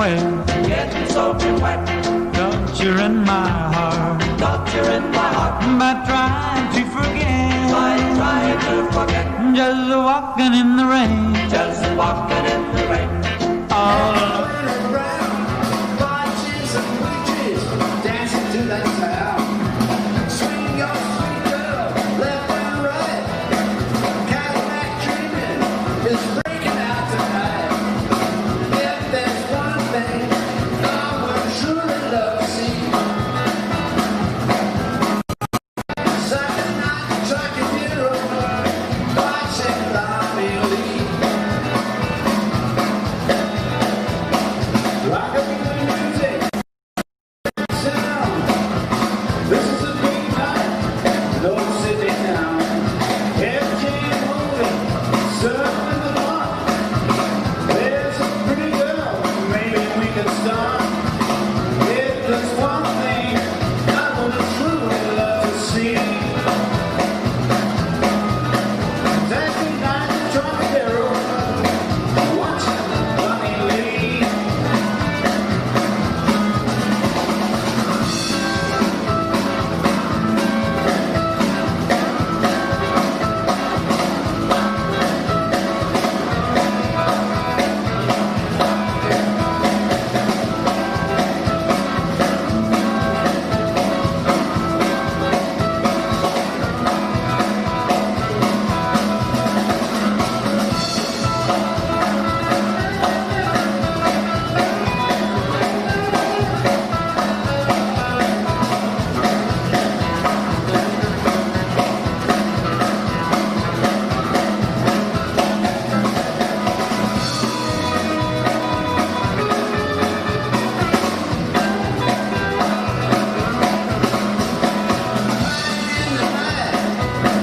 wet. Getting soaking wet. Torturing my heart. Torturing my heart. By trying to forget. By trying to forget. Just walking in the rain. Just walking in the rain. All around, watches and witches dancing to that sound. Swing your sweet girl left and right. Cadillac dreaming is breaking out tonight. If there's one thing I would truly love to see, Saturday night trucking hero, watching Lonnie Lee. Rockabilly music sound. This is a big night, no sitting down. Everything moving, surfing the park. There's a pretty girl, maybe we can start. If there's one thing I would truly love to see, Saturday night Trocadero, watching Lonnie Lee.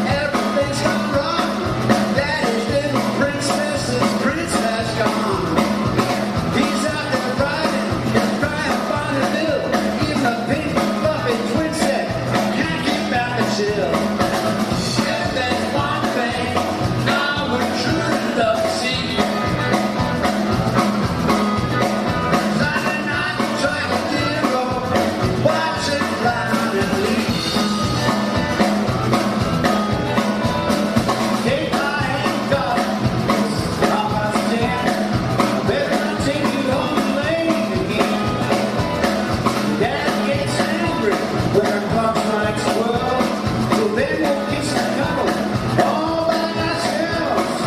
Everything's gone wrong. Daddy's little princess's prince has gone. He's out there riding and crying Bonneville. Even a pink fluffy twin set can't keep out the chill. If there's one thing I would truly love to see, Saturday night Trocadero, watching Lonnie Lee. Take my hand, God, I'll stand. Better not take you home late again. Dad gets angry when our clock strikes 12. So then we'll kiss and cuddle all by ourselves.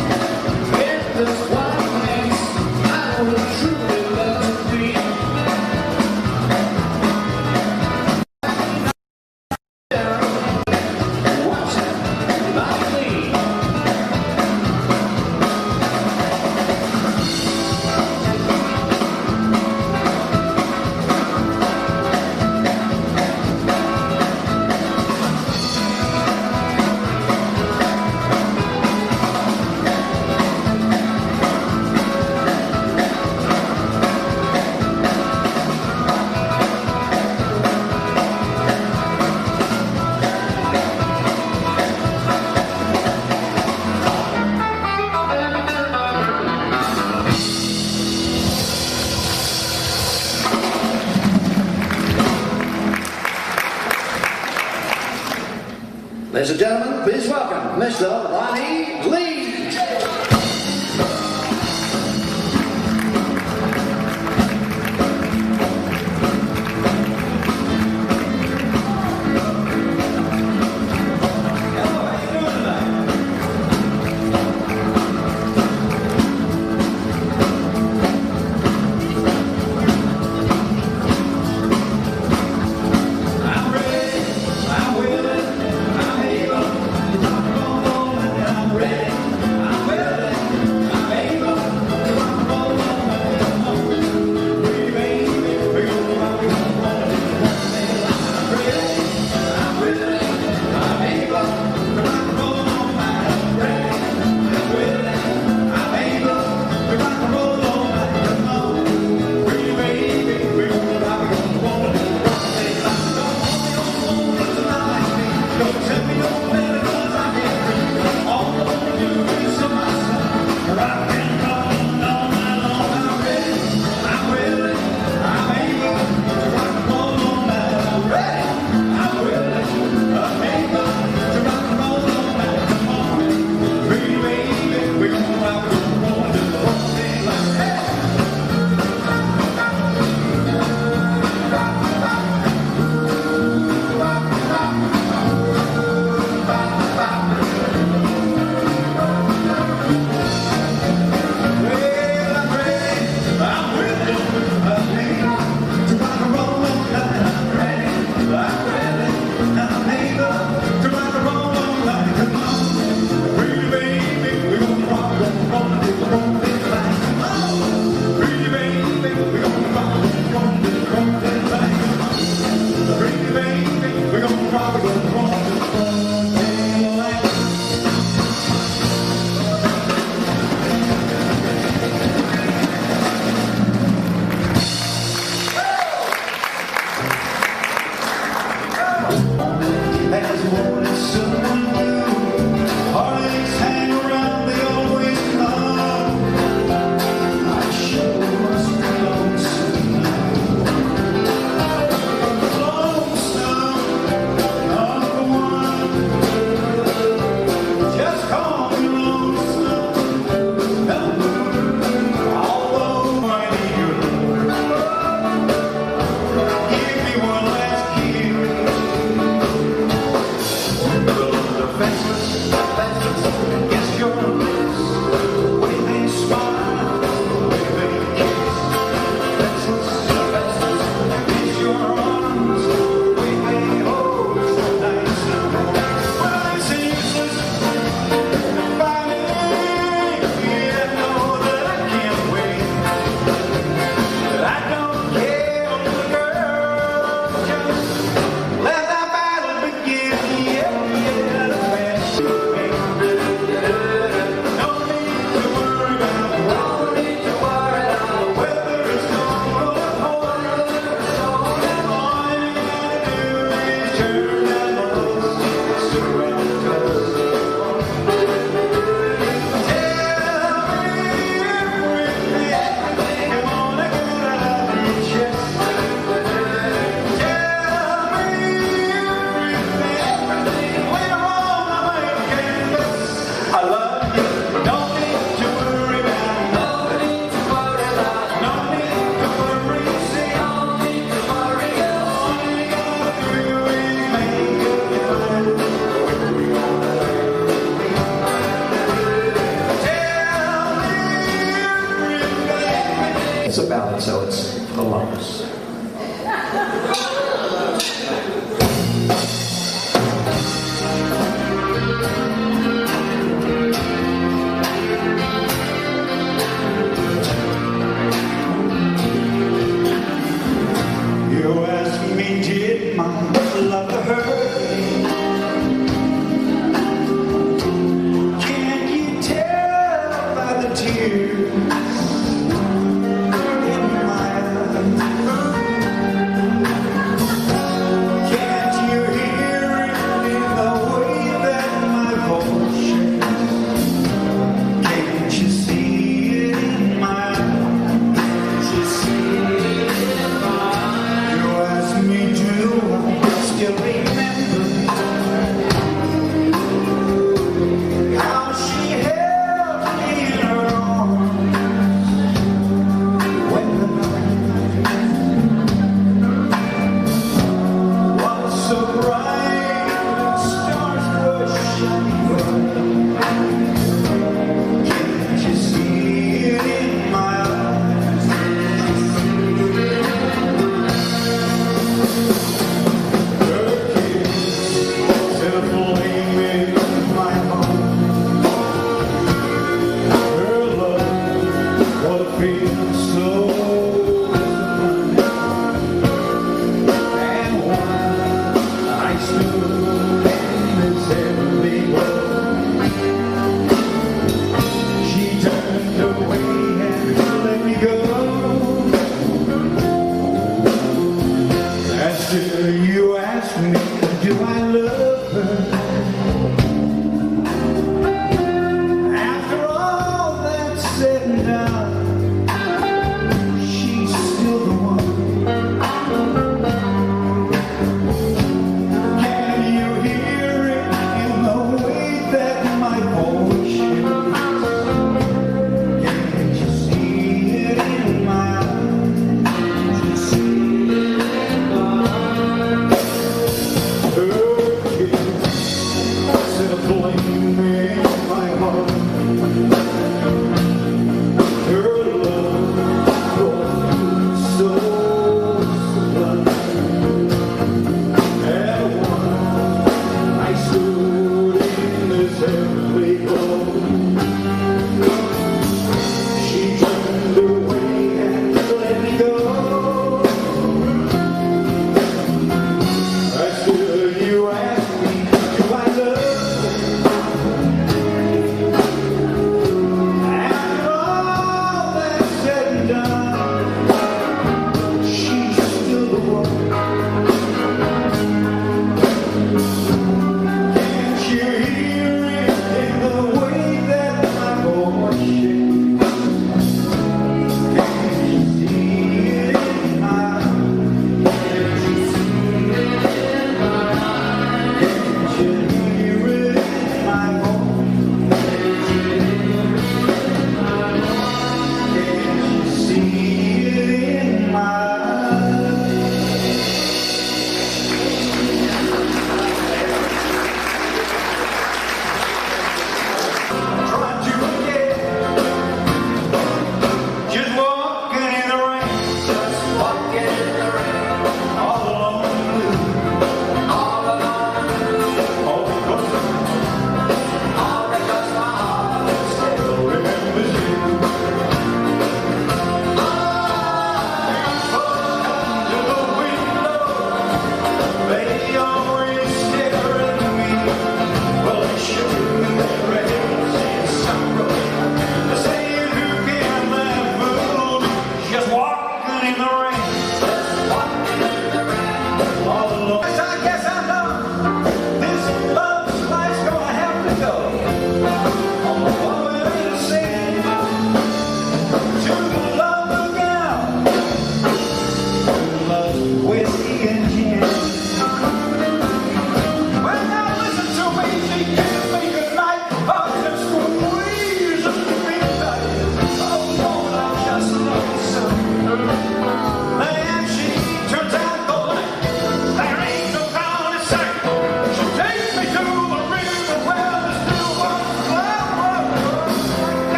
If there's one place I would truly love to be, watching Lonnie Lee. Ladies and gentlemen, please welcome Mr. Lonnie Lee. I'm ready, I'm willing, I'm able. I'm It's a ballad, so it's a lovers. You ask me, did my love hurt? Can you tell by the tears in my eyes? Can't you hear it in the way that my voice shakes? Can't you see it in my eyes? Can't you see it in my eyes? You ask me, do I still remember how she held me in her arms when the night was so bright and stars were shining bright? Can't you see it in my eyes? Her kiss set a flame in my heart. Her love, what a feeling so divine. And while I stood in this heavenly world, she turned away and let me go. And still you ask me, do I love her? After all that's said and done, she's still the one. Can you hear it in the way that my voice shakes? Can't you see it in my eyes? Can't you see it in my eyes? Her kiss set a flame in my heart. Her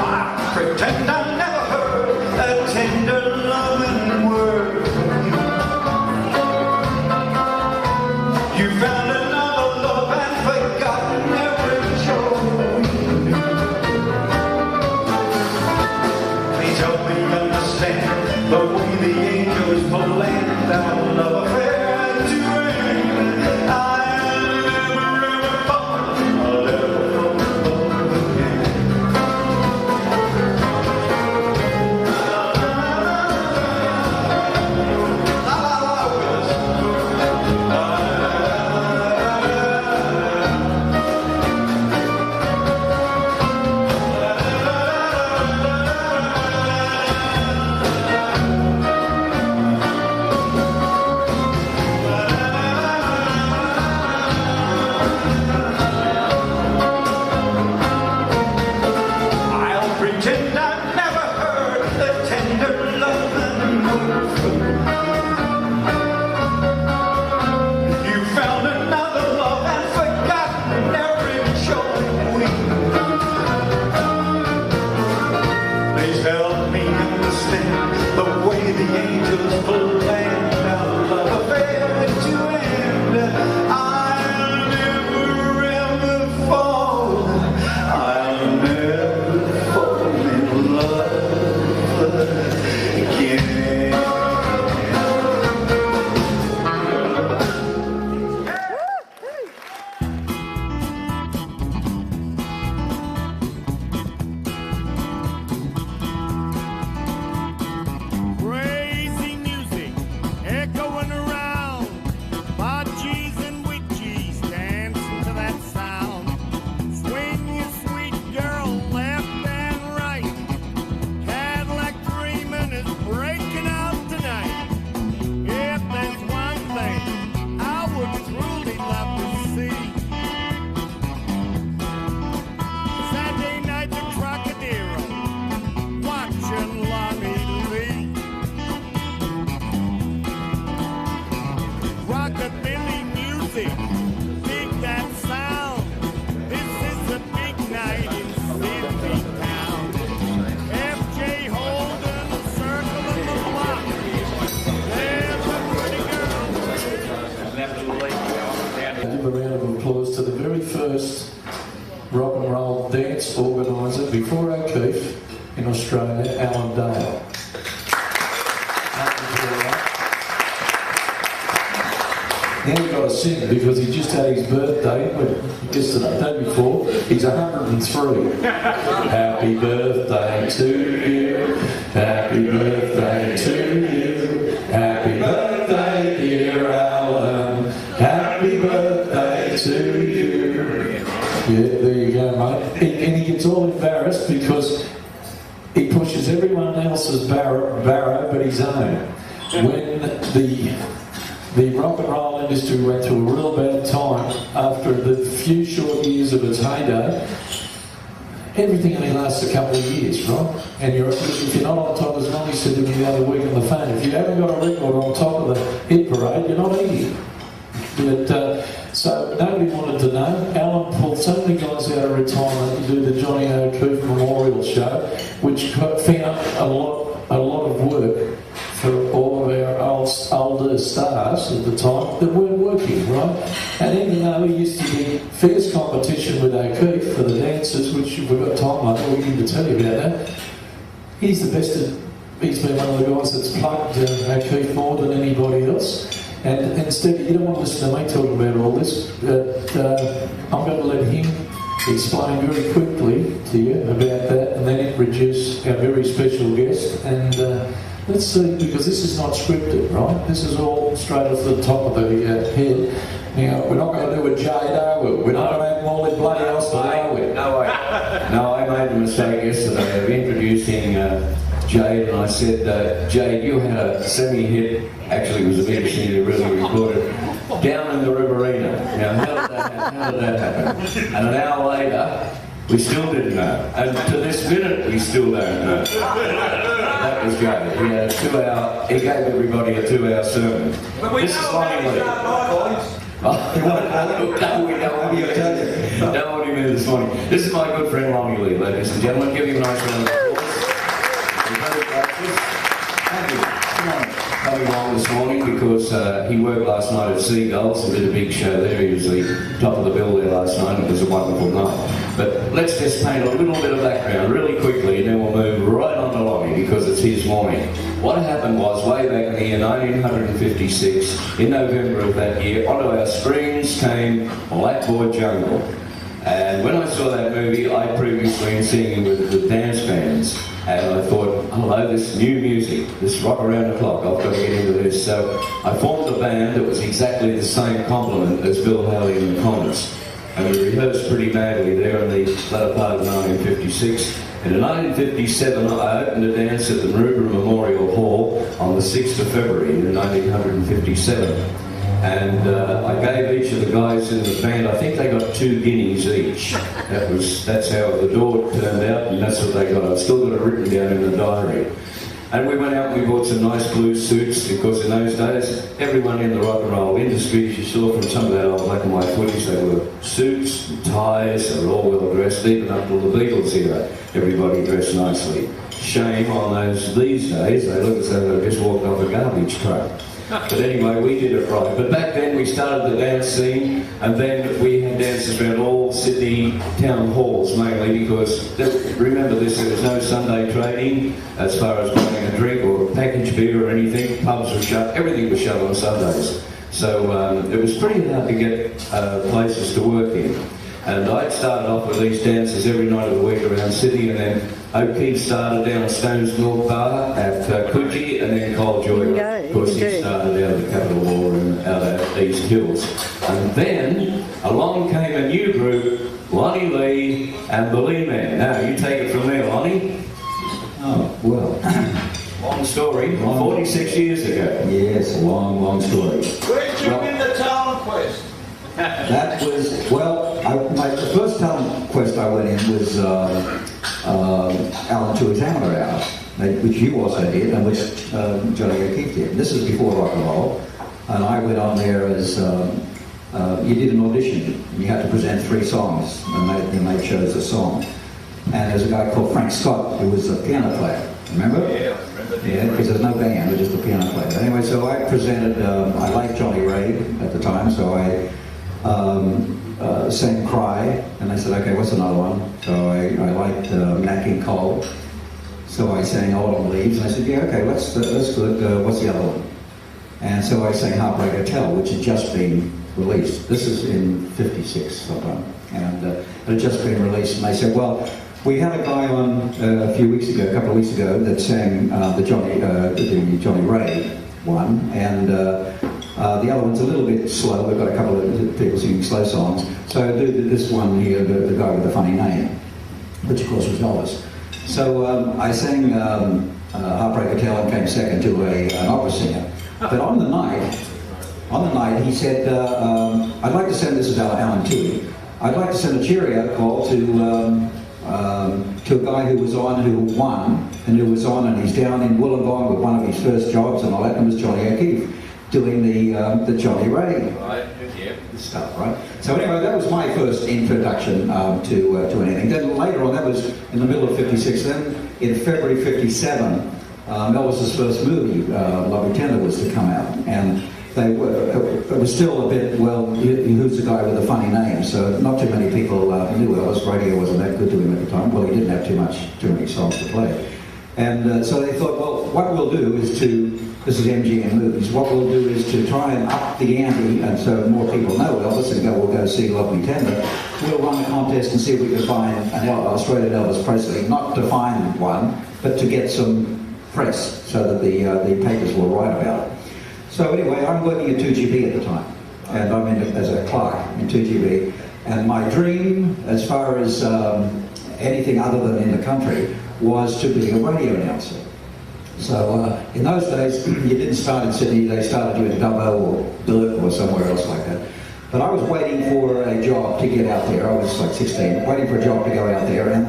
I pretend I never heard a tender loving word from you. You found another love and forgotten every joy. Please help me understand the way the angels planned our love affair to end. I'll never ever fall in love again. I'll pretend I never heard the tender loving word from you. You found another love and forgotten every joy. Please help me understand the way the angels planned our love affair to end. I'll never ever fall. I'll never fall in love again. Crazy music echoing around, budgies and witchies dancing to that sound. Swing you sweet girl left and right. Cadillac dreaming is breaking out tonight. If there's one thing I would truly love to see, Saturday night at Trocadero, watching Lonnie Lee. Rockabilly music, dig that sound. This is a big night in Sydney town. FJ Holden, circling the block. There's a pretty girl. Give a round of applause to the very first rock and roll dance organiser before O'Keefe in Australia, Alan Dale. Now we've got to sing because he just had his birthday yesterday, day before. He's 103. Happy birthday to you. Happy birthday to you. Happy birthday, dear Alan. Happy birthday to you. Yeah, there you go, mate. And he gets all embarrassed because he pushes everyone else's barrow but his own. When the rock and roll industry went through a real bad time after the few short years of its heyday, everything only lasts a couple of years, right? And if you're not on top, as Lonnie said to me the other week on the phone, if you haven't got a record on top of the hit parade, you're not eating. But, so nobody wanted to know. Alan pulled so many guys out of retirement to do the Johnny O'Keefe Memorial Show, which found a lot of work for all of our older stars at the time that weren't working, right? And even though he used to be fierce competition with O'Keefe for the dancers, which if we've got time, I think we need to tell you about that, he's the best he's been one of the guys that's plugged O'Keefe more than anybody else. And instead, you don't want to listen to me talking about all this, but I'm going to let him explain very quickly to you about that and then introduce our very special guest. And let's see, because this is not scripted, right? This is all straight off the top of the head. Now, we're not going to do a Jade, are we? We're not going to have Molly Bloody Elster, are we? No, I made a mistake yesterday of introducing Jade, and I said, Jade, you had a semi-hit, actually it was a big thing to really record it, Down in the Riverina. Now, how did that happen? And an hour later, we still didn't know. And to this minute, we still don't know. That was Jade. He had a 2-hour, he gave everybody a 2-hour sermon. This is Lonnie Lee. Oh, You want to call it? no, we don't want Maybe I'll tell you. Don't want him here this morning. This is my good friend Lonnie Lee, ladies and gentlemen. Give him a nice round of applause. We're very gracious. Thank you. Come on. Coming along this morning because he worked last night at Seagulls and did a big show there. He was the top of the bill there last night. It was a wonderful night. But let's just paint a little bit of background really quickly and then we'll move right on to Lonnie because it's his morning. What happened was way back in the year 1956, in November of that year, onto our screens came Blackboard Jungle. And when I saw that movie, I'd previously been singing with dance bands. And I thought, hello, this new music, this rock around the clock, I've got to get into this. So I formed a band that was exactly the same complement as Bill Haley and the Comets. And we rehearsed pretty badly there in the latter part of 1956. And in 1957, I opened a dance at the Maroubra Memorial Hall on the 6th of February in 1957. And I gave each of the guys in the band, I think they got 2 guineas each. That's how the door turned out, and that's what they got. I've still got it written down in the diary. And we went out and we bought some nice blue suits, because in those days, everyone in the rock and roll industry, as you saw from some of that old black and white footage, they were suits and ties, they were all well dressed, even up to the Beatles era. Everybody dressed nicely. Shame on those these days, they look as though they just walked off a garbage truck. But anyway, we did it right. But back then we started the dance scene, and then we had dances around all Sydney town halls mainly because, remember this, there was no Sunday trading as far as buying a drink or packaged beer or anything. Pubs were shut, everything was shut on Sundays. So it was pretty hard to get places to work in. And I'd started off with these dances every night of the week around Sydney, and then O'Keefe started down at Stones Milk Bar at Coogee, and then Cole Joy, of course, he started out at the Capitol War and out at East Hills. And then along came a new group, Lonnie Lee and the Lee Men. Now, you take it from there, Lonnie. Oh, well. Long story, 46 years ago. Yes, a long, long story. Where'd you win the talent quest? That was, well, the first talent quest I went in was Alan Tuohy's Amateur Hour, which you also did, and which Johnny O'Keefe did. This is before rock and roll, and I went on there as, you did an audition, you had to present 3 songs, and they chose a song. And there's a guy called Frank Scott, who was a piano player, remember? Yeah, I remember. Yeah, because there's no band, there's just a piano player. Anyway, so I presented, I liked Johnny Ray at the time, so I sang Cry, and I said, okay, what's another one? So I liked Nat King Cole, so I sang Autumn Leaves, and I said, yeah, okay, that's good, what's the other one? And so I sang Heartbreak Hotel, which had just been released. This is in 56 sometime, and it had just been released, and they said, well, we had a guy on a couple of weeks ago, that sang the Johnny Ray one, and the other one's a little bit slow. We've got a couple of people singing slow songs. So do this one here, the guy with the funny name, which of course was Elvis. So I sang Heartbreak Hotel and came second to an opera singer. But on the night, he said, I'd like to send, this is Alan Tuohy, I'd like to send a cheerio call to a guy who was on, who won, and who was on, and he's down in Wollongong with one of his first jobs, and all that, and it was Johnny O'Keefe doing the Johnny Ray stuff, right? So anyway, that was my first introduction to anything. Then later on, that was in the middle of 56. Then in February 57, Elvis's first movie, Lovely Tender, was to come out, and it was still a bit, well, who's the guy with the funny name? So not too many people knew Elvis. Radio wasn't that good to him at the time. Well, he didn't have too many songs to play. And so they thought, well, what we'll do is this is MGM Movies, what we'll do is to try and up the ante, and so more people know Elvis and we'll go see Lovely Tender. We'll run a contest and see if we can find an Australian Elvis Presley, not to find one, but to get some press so that the papers will write about it. So anyway, I'm working at 2GB at the time, and I'm as a clerk in 2GB, and my dream, as far as anything other than in the country, was to be a radio announcer. So in those days, you didn't start in Sydney, they started you in Dubbo or Dirk or somewhere else like that. But I was waiting for a job to get out there. I was like 16, waiting for a job to go out there, and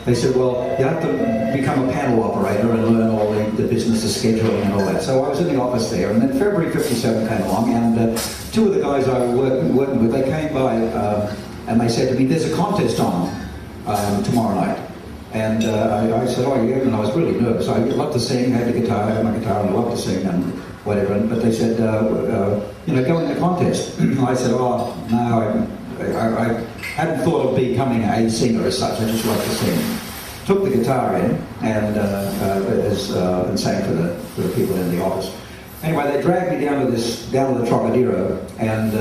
they said, well, you have to become a panel operator and learn all the business of scheduling and all that. So I was in the office there, and then February '57 came along, and two of the guys I was working with, they came by and they said to me, there's a contest on tomorrow night. And I said, oh yeah, and I was really nervous. I love to sing, I had the guitar, I had my guitar, and I love to sing and whatever. But they said, you know, go in the contest. I said, oh no, I hadn't thought of becoming a singer as such. I just like to sing. Took the guitar in and sang for the people in the office. Anyway, they dragged me down to the Trocadero and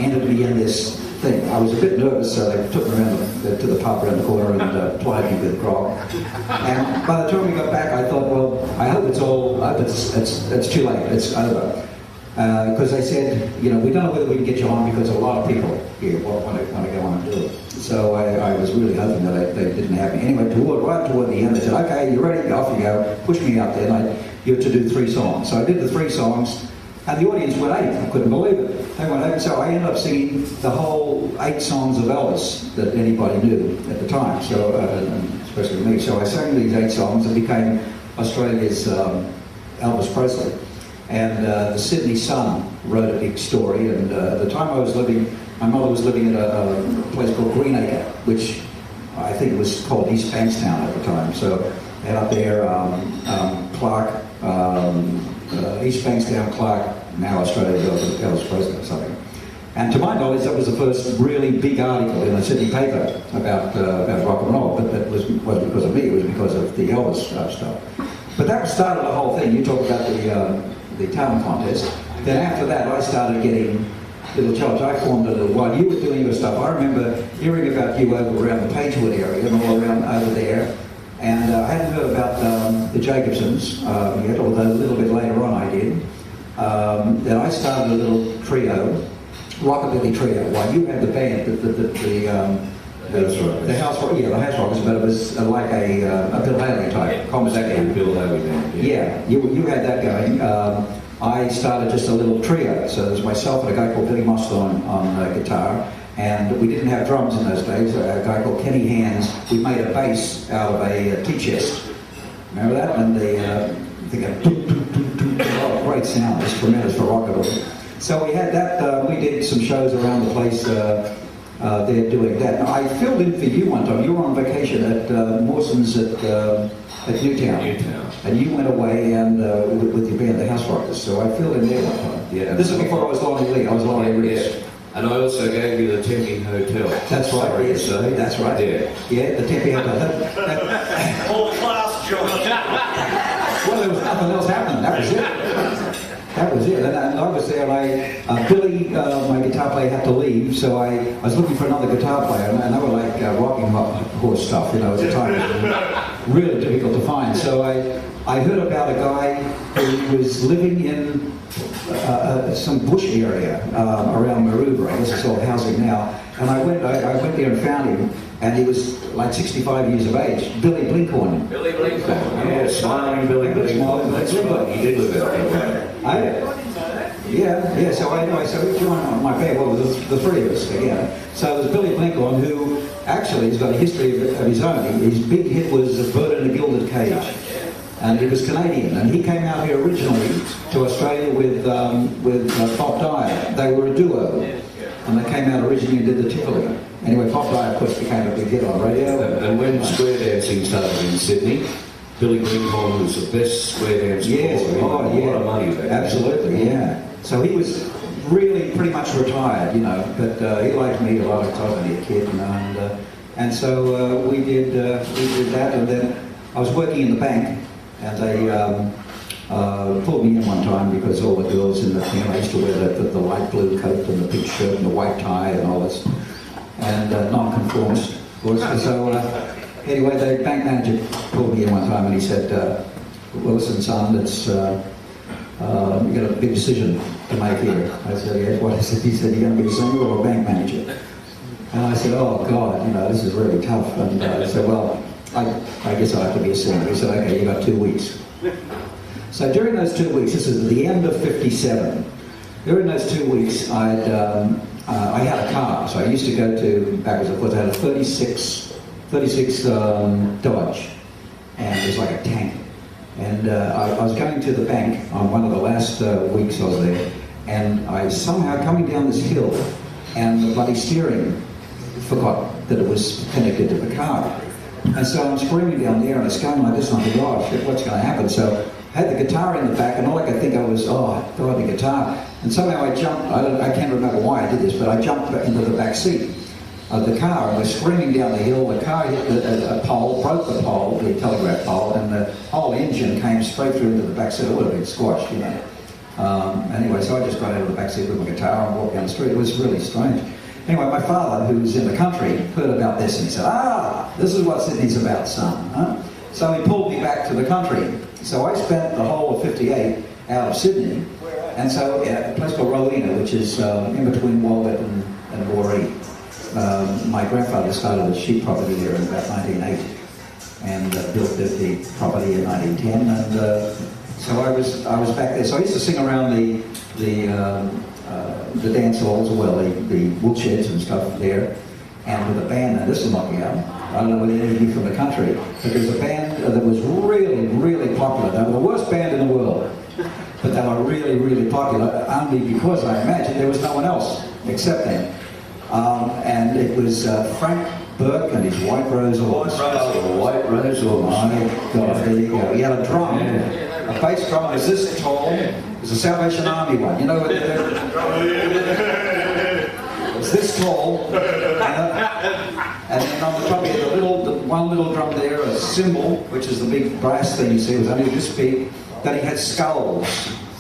ended me in this thing. I was a bit nervous, so they took me around to the pub around the corner and plied me with grog. And by the time we got back, I thought, well, I hope it's too late, it's over. Because they said, you know, we don't know whether we can get you on because a lot of people here want to go on and do it. So I was really hoping that they didn't have me. Anyway, right toward the end, they said, okay, you're ready, off you go. Pushed me out there, and you had to do 3 songs. So I did the 3 songs. And the audience went 8. I couldn't believe it. They went 8. So I ended up singing the whole 8 songs of Elvis that anybody knew at the time, so especially me. So I sang these 8 songs and became Australia's Elvis Presley. And the Sydney Sun wrote a big story. And at the time my mother was living at a place called Greenacre, which I think it was called East Bankstown at the time. So and up there, Clark. East Bankstown, Clark, now Australia, Elvis Presley or something. And to my knowledge, that was the first really big article in a Sydney paper about rock and roll. But that wasn't because of me; it was because of the Elvis stuff. But that started the whole thing. You talk about the talent contest. Then after that, I started getting little jobs. I formed a little. While you were doing your stuff, I remember hearing about you over around the Pagewood area and all around over there. And I hadn't heard about the Jacobsons yet, although a little bit later on I did. Then I started a little trio, Rockabilly trio. While you had the band, the House Rockers, but it was like a Bill Haley type combination. Bill Haley band. Yeah, you had that going. I started just a little trio. So there's myself and a guy called Billy Moss on guitar. And we didn't have drums in those days. A guy called Kenny Hands. We made a bass out of a tea-chest. Remember that? And great sound. It's tremendous for rockabilly. So we had that. We did some shows around the place there doing that. I filled in for you one time. You were on vacation at Mawson's at Newtown. And you went away and with your band, the House Rockers. So I filled in there one time. Yeah. This is before I was Lonnie Lee. I was Lonnie Lee. Yeah. And I also gave you the Tempe Hotel. That's right, yes. That's right. Yeah, the Tempe Hotel. All class joint. Well, there was nothing else happening. That was it. That was it. And I was there, and Billy, my guitar player, had to leave, so I was looking for another guitar player, and they were like rocking horse stuff, you know, at the time. It was really difficult to find. So I heard about a guy who was living in some bush area around Maroubra. I guess it's all housing now. And I went there and found him, and he was like 65 years of age. Billy Blinkhorn. Billy Blinkhorn. Yeah, smiling Billy Blinkhorn. That's right. He did live out there. Yeah. So I joined my band. Well, the 3 of us again. So there's Billy Blinkhorn, who actually has got a history of his own. His big hit was "A Bird in a Gilded Cage." And he was Canadian, and he came out here originally to Australia with Bob Dyer. They were a duo, and they came out originally and did the Tivoli. Anyway, Bob Dyer, of course, became a big hit on radio. And when square dancing started in Sydney, Billy Blinkhorn was the best square dancer. Yes, a lot of money back. Absolutely, yeah. So he was really pretty much retired, you know, but he liked me a lot of times when he was a kid, you know, and so we did that, and then I was working in the bank. And they pulled me in one time because all the girls in the family used to wear the light blue coat and the pink shirt and the white tie and all this, and non-conformist, of course. So anyway, the bank manager pulled me in one time and he said, "Well, listen, son, it's you got a big decision to make here." I said, "Yes, what is it?" He said, "You're going to be a singer or a bank manager?" And I said, "Oh God, you know, this is really tough." And I said, "Well, I guess I'll have to be a singer." He said, "Okay, you got 2 weeks." So during those 2 weeks, this is at the end of '57, During those 2 weeks, I had a car, so I used to go to, backwards and forwards, I had a 36 Dodge, and it was like a tank. And I was going to the bank on one of the last weeks I was there, and I somehow coming down this hill, and the bloody steering forgot that it was connected to the car. And so I'm screaming down there, and it's going like this, and I'm like, oh shit, what's going to happen? So I had the guitar in the back, and all I could think of was, oh God, the guitar. And somehow I jumped, I can't remember why I did this, but I jumped into the back seat of the car, and we're screaming down the hill. The car hit a pole, broke the pole, the telegraph pole, and the whole engine came straight through into the back seat. It would have been squashed, you know. Anyway, so I just got out of the back seat with my guitar and walked down the street. It was really strange. Anyway, my father, who's in the country, heard about this, and he said, this is what Sydney's about, son. Huh? So he pulled me back to the country. So I spent the whole of 58 out of Sydney, and so at a place called Rowena, which is in between Walgett and Moree. My grandfather started a sheep property there in about 1980, and built the property in 1910, and so I was back there. So I used to sing around the dance halls, well, the woolsheds and stuff there, and with a band. Now this will knock me out. I don't know whether any of you from the country, but there's a band that was really, really popular. They were the worst band in the world, but they were really, really popular only because I imagine there was no one else except them. And it was Frank Burke and his White Rose Horse. White Rose Horse. My God, there you go. He had a drum, a bass drum that was this tall. It was a Salvation Army one. You know what it's this tall. And then on the top, he had the one little drum there, a cymbal, which is the big brass thing you see, it was only this big. Then he had skulls.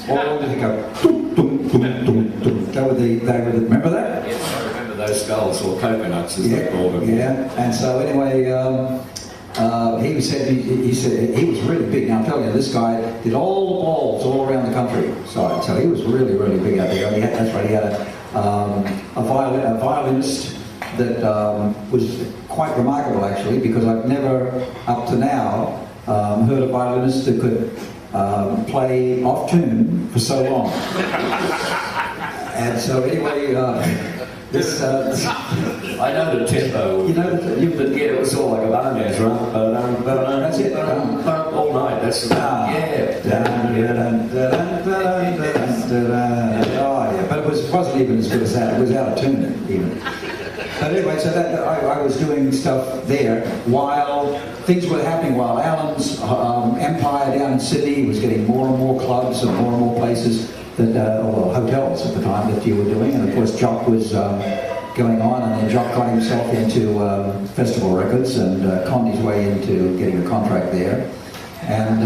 All over the go. Dum, dum, dum, dum, dum. They were the, remember that? Yes, I remember those skulls, or coconuts as they called them. Yeah, and so anyway, he said he was really big. Now I'm telling you, this guy did all the balls all around the countryside, so he was really, really big out there. He had a violinist that was quite remarkable actually, because I've never up to now heard a violinist that could play off tune for so long. And so anyway, this I know the tempo. you know It was all like a barn dance, right? That's it. All night. That's the Oh yeah, but it wasn't even as good as that. It was out of tune even. But anyway, so that I was doing stuff there while things were happening, while Alan's empire down in Sydney was getting more and more clubs and more places that, or hotels at the time that you were doing. And of course, Jock was going on, and then Jock got himself into Festival Records and conned his way into getting a contract there. And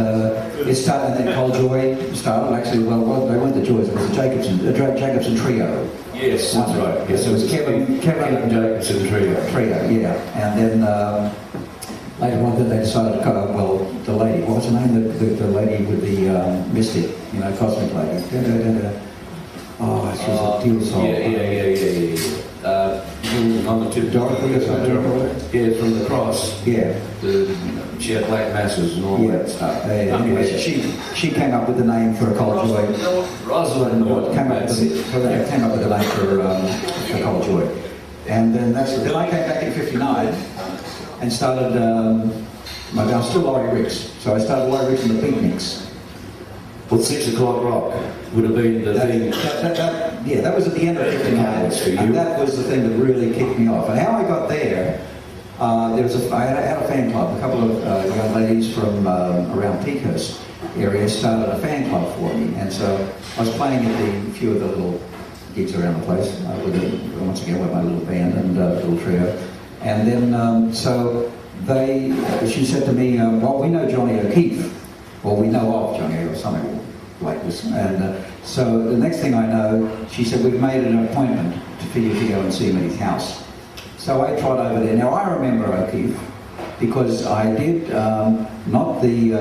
it started, and then Col Joy started. Actually, well, they weren't the Joys, it was the Jacobson Trio. Yes, that's right. Yes, So it was Kevin and Jacobson Trio. yeah. And then later on, they decided, the lady, what was her name? The lady with the mystic, cosmic lady. Oh, she was a deal song. Yeah. On the tip, Dorothy or something? Yeah, from the cross. Yeah. She had black masses and all that stuff. Anyway, she came up with the name for a Col Joy. Rosalind Came up with the name for Col Joy. And then then I came back in '59 and started. I was still Laurie Ricks, so I started Laurie Ricks and the Beatniks. Well, 6 o'clock rock would have been the thing. That was at the end of '59, and that was the thing that really kicked me off. And how I got there, I had a fan club. A couple of young ladies from around Peakhurst area started a fan club for me, and so I was playing at a few of the little gigs around the place once again with my little band and little trio. And then she said to me, well, we know Johnny O'Keefe, or we know of Johnny or something like this. And so the next thing I know, she said, we've made an appointment for you to go and see him at his house. So I trot over there. Now I remember O'Keefe because I did not the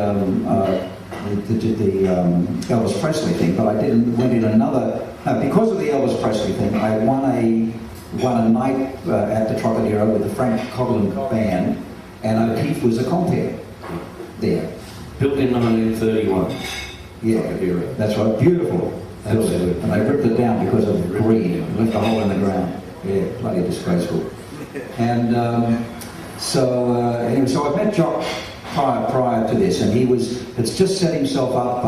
Elvis Presley thing, but I went in another. Because of the Elvis Presley thing, I won a night at the Trocadero with the Frank Coughlin band, and O'Keefe was a compere there. Built in 1931. Yeah, that's right. Beautiful Absolutely. And they ripped it down because of greed and left a hole in the ground. Yeah, bloody disgraceful. And anyway, so I met Jock prior to this, and it's just set himself up.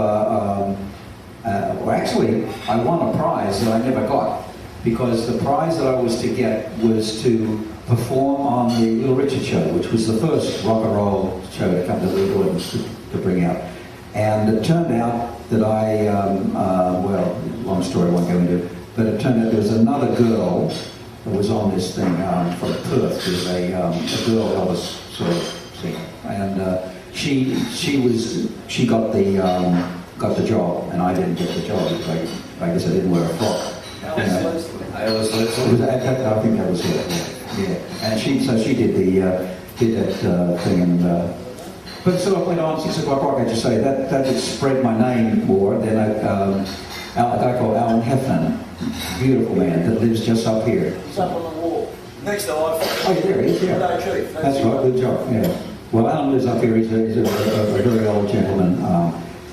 Well, actually, I won a prize that I never got, because the prize that I was to get was to perform on the Little Richard show, which was the first rock and roll show to come to the Gordon to bring out. And it turned out that well, long story I won't go into, but it turned out there was another girl that was on this thing from Perth. She was a girl Elvis sort of singer, and she got the job, and I didn't get the job because I guess I didn't wear a frock. I think that was it. Yeah, and she did that thing, and but it sort of went on. 6 o'clock rock, I just say that had spread my name more. Then a guy called Alan Heffernan, beautiful man that lives just up here. It's up on the wall. Next to iPhone. Oh, there he is. Yeah, Hello, Chief. that's right. Good job. Yeah. Well, Alan lives up here. He's a very old gentleman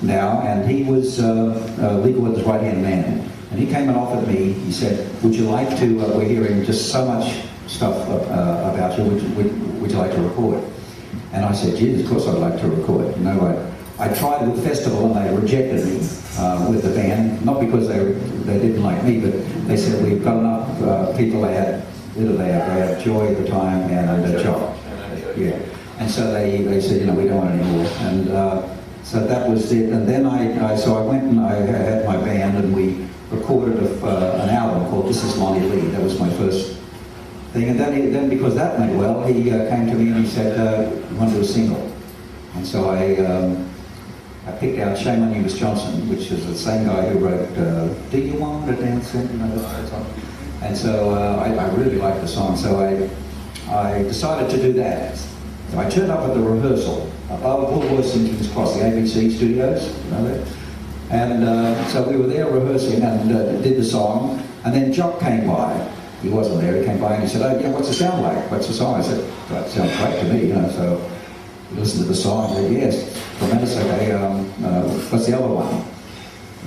now, and he was Lee Gordon's right-hand man. And he came and offered me. He said, "Would you like to? We're hearing just so much stuff about you. Would you like to record?" And I said, "Geez, of course I'd like to record." You know, I tried with the festival and they rejected me with the band, not because they didn't like me, but they said we've got enough people. They had Joy at the time and Jock. Yeah. And so they said, you know, we don't want any more. And so that was it. And then I went and I had my band and we recorded an album called This Is Lonnie Lee. That was my first thing. And then because that went well, he came to me and he said, "You want to do a single?" And so I picked out Shame on You, Miss Johnson, which is the same guy who wrote Do You Want to Dance? You know, that song. And so I really liked the song. So I decided to do that. So I turned up at the rehearsal above Woolworths in King's Cross, the ABC studios, you know that. And so we were there rehearsing and did the song. And then Jock came by. He wasn't there. He came by and he said, "Oh, yeah, what's it sound like? What's the song?" I said, "That sounds great to me, you know." So he listened to the song and said, "Yes, tremendous. Okay, what's the other one?"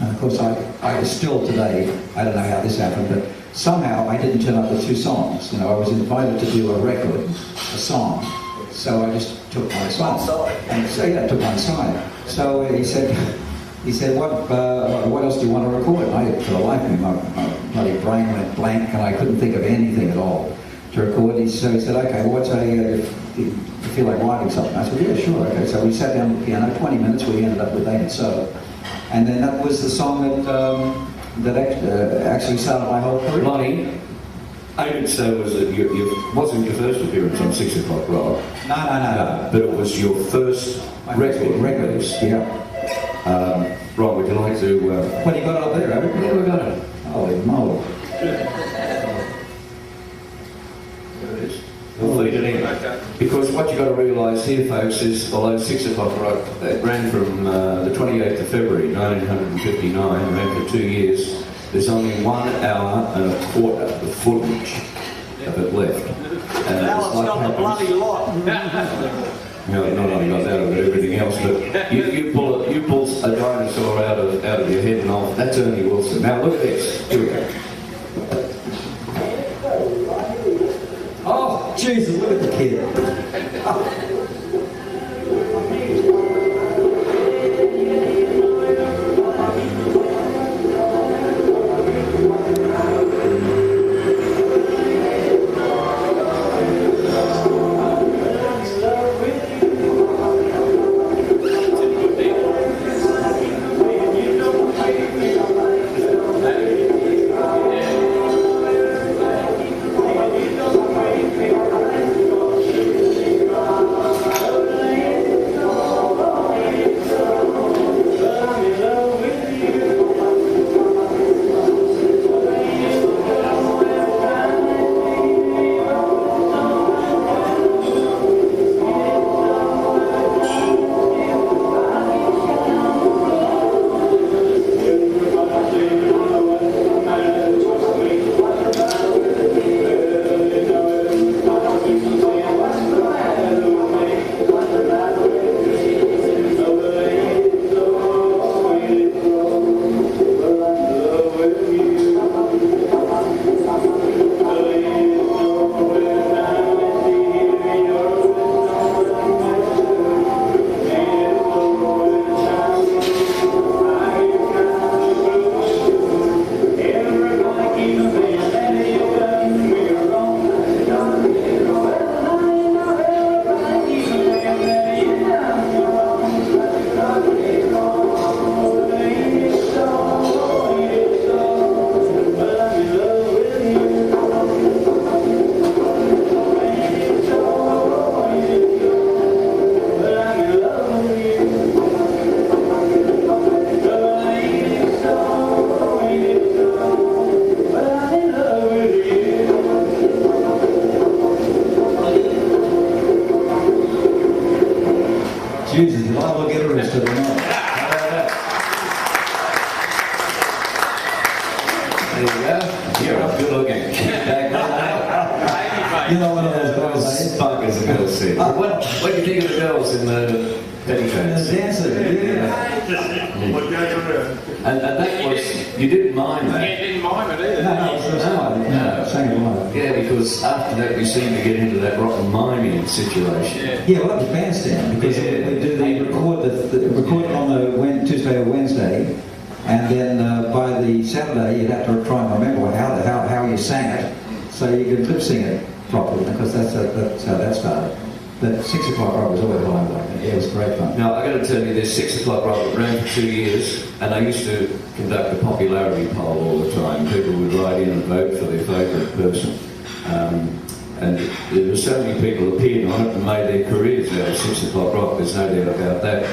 And of course, I still today, I don't know how this happened, but somehow I didn't turn up with 2 songs. You know, I was invited to do a record, a song. So I just took my song. And so yeah, I took one side. So he said, what else do you want to record? And I, for the life of me, my bloody brain went blank and I couldn't think of anything at all to record. So he said, "Okay, well, you feel like writing something?" I said, "Yeah, sure, okay." So we sat down at the piano, 20 minutes, we ended up with Ain't It So. And then that was the song that actually started my whole career. Lonnie, Ain't It So wasn't your first appearance on 6 o'clock rock. No. But it was your first record. Yeah. Ron, would you like to... Well, you got it up there, haven't you? Yeah, we got it. Holy moly. There it is. We'll lead it in. Because what you've got to realise here, folks, is although 6 o'clock rock ran from the 28th of February 1959, ran for 2 years, there's only 1 hour and a quarter of footage of it left. And Now it's got a bloody lot. No, not only got that, I've got everything else, but you pull a dinosaur out of your head and off. That's Ernie Wilson. Now look at this. Here we go. Oh, Jesus, look at the kid. Jesus, if I look at her, it's to the north. There you go. You're up good looking. You know, one of those girls, Spunk, as the girls say. What do you think of the girls in the petticoats? dancing, yeah. And that was, you didn't mind that? Yeah, didn't mind it either. No. Same line. Yeah, because after that we seemed to get into that rock and miming situation. Yeah, well, that was bandstand because Yeah. we do record it on the Tuesday or Wednesday, and then by the Saturday you'd have to try and remember how you sang it, so you could lip sing it properly, because that's how that started. But 6 o'clock rock was always live like that. Yeah, it was great fun. Now, I got to tell you, this 6 o'clock rock ran for 2 years, and I used to conduct a popularity poll all the time. People would write in and vote for their favourite person. And there were so many people who appeared on it and made their careers out of 6 o'clock rock, there's no doubt about that.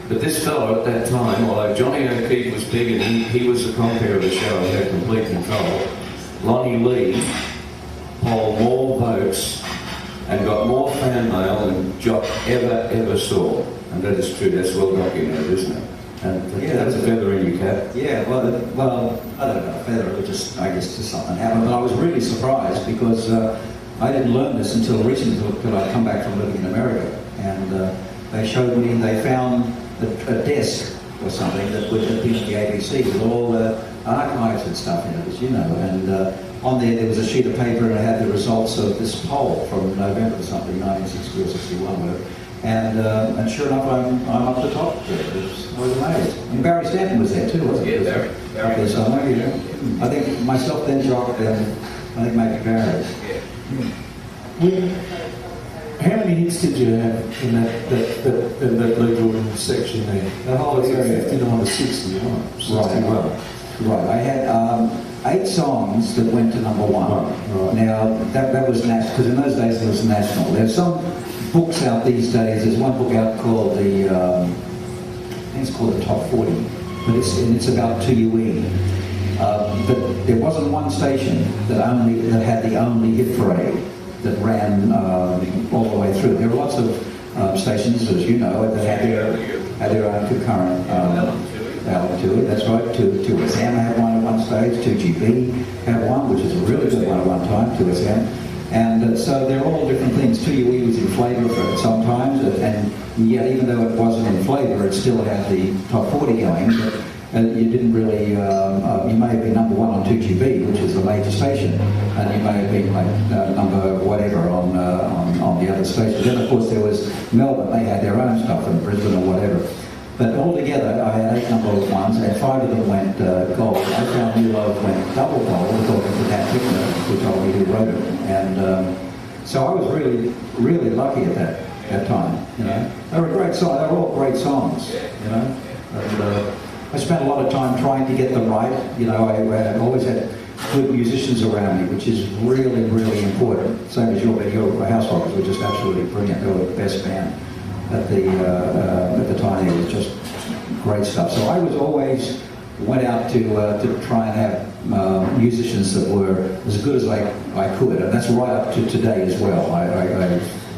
But this fellow at that time, although Johnny O'Keefe was big and he was the compere of the show and had complete control, Lonnie Lee polled more votes and got more fan mail than Jock ever saw. And that is true, that's well documented, isn't it? And Yeah, that's a feather in your cap. Yeah, well, I don't know, feather, it just, I guess just something happened. But I was really surprised because I didn't learn this until recently, until I'd come back from living in America. And they showed me, they found a desk or something that would have been at the ABC with all the archives and stuff in it, as you know. And on there was a sheet of paper and it had the results of this poll from November or something, 1960 or 61, whatever. And sure enough, I'm up the top. I was amazed. And Barry Stanton was there too, wasn't he? Yeah, Barry. Up there somewhere, you know. I think myself, then Jock, then I think maybe Barry. How many hits did you have in that Lee Jordan section there? The whole area. 59 to 61. 61. Right. I had 8 songs that went to number 1. Right. Now, that was national, because in those days it was national. There's some books out these days. There's one book out called I think it's called the Top 40, but it's about 2UE. But there wasn't one station that had the only hit parade that ran all the way through. There were lots of stations, as you know, that had their own concurrent album to it. That's right. 2SM had one at one stage. 2GB had one, which is a really good one at one time. 2SM. And so they're all different things. 2UE was in flavour for sometimes, and yet even though it wasn't in flavour, it still had the top 40 going. But you didn't really, you may have been number 1 on 2GB, which is a major station, and you may have been like number whatever on the other stations. Then of course there was Melbourne, they had their own stuff, in Brisbane or whatever. But altogether, I had 8 number 1s, and 5 of them went gold. I found New Love went double gold, according to Pat Pickner, who told me who wrote it. And so I was really, really lucky at that time. You know, they were great songs. They were all great songs. You know, and I spent a lot of time trying to get them right. You know, I always had good musicians around me, which is really, really important. Same as your House Rockers were just absolutely brilliant. They were the best band at the time. It was just great stuff. So I was always went out to try and have musicians that were as good as I could, and that's right up to today as well.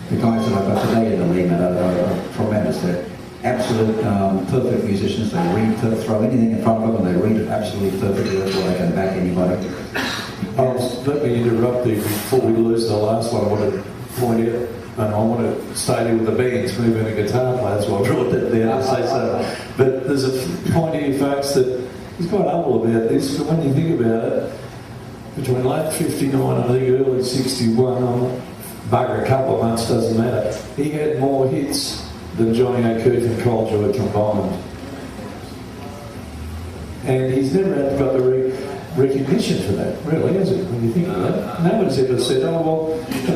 The guys that I've got today in the league are tremendous. They're absolute perfect musicians. They read, throw anything in front of them, and they read it absolutely perfectly. That's why they can back anybody. Let me interrupt you before we lose the last one. I want to point out, and I want to stay there with the bands, moving the guitar players, so I brought that down to say so. But there's a point here, folks, that he's quite humble about this, but when you think about it, between late 59 and I think early 61, I'll bugger a couple of months, doesn't matter, he had more hits than Johnny O'Keefe and Cole Joy combined. And he's never got the recognition for that, really, has it, when you think of that? No one's ever said, oh, well,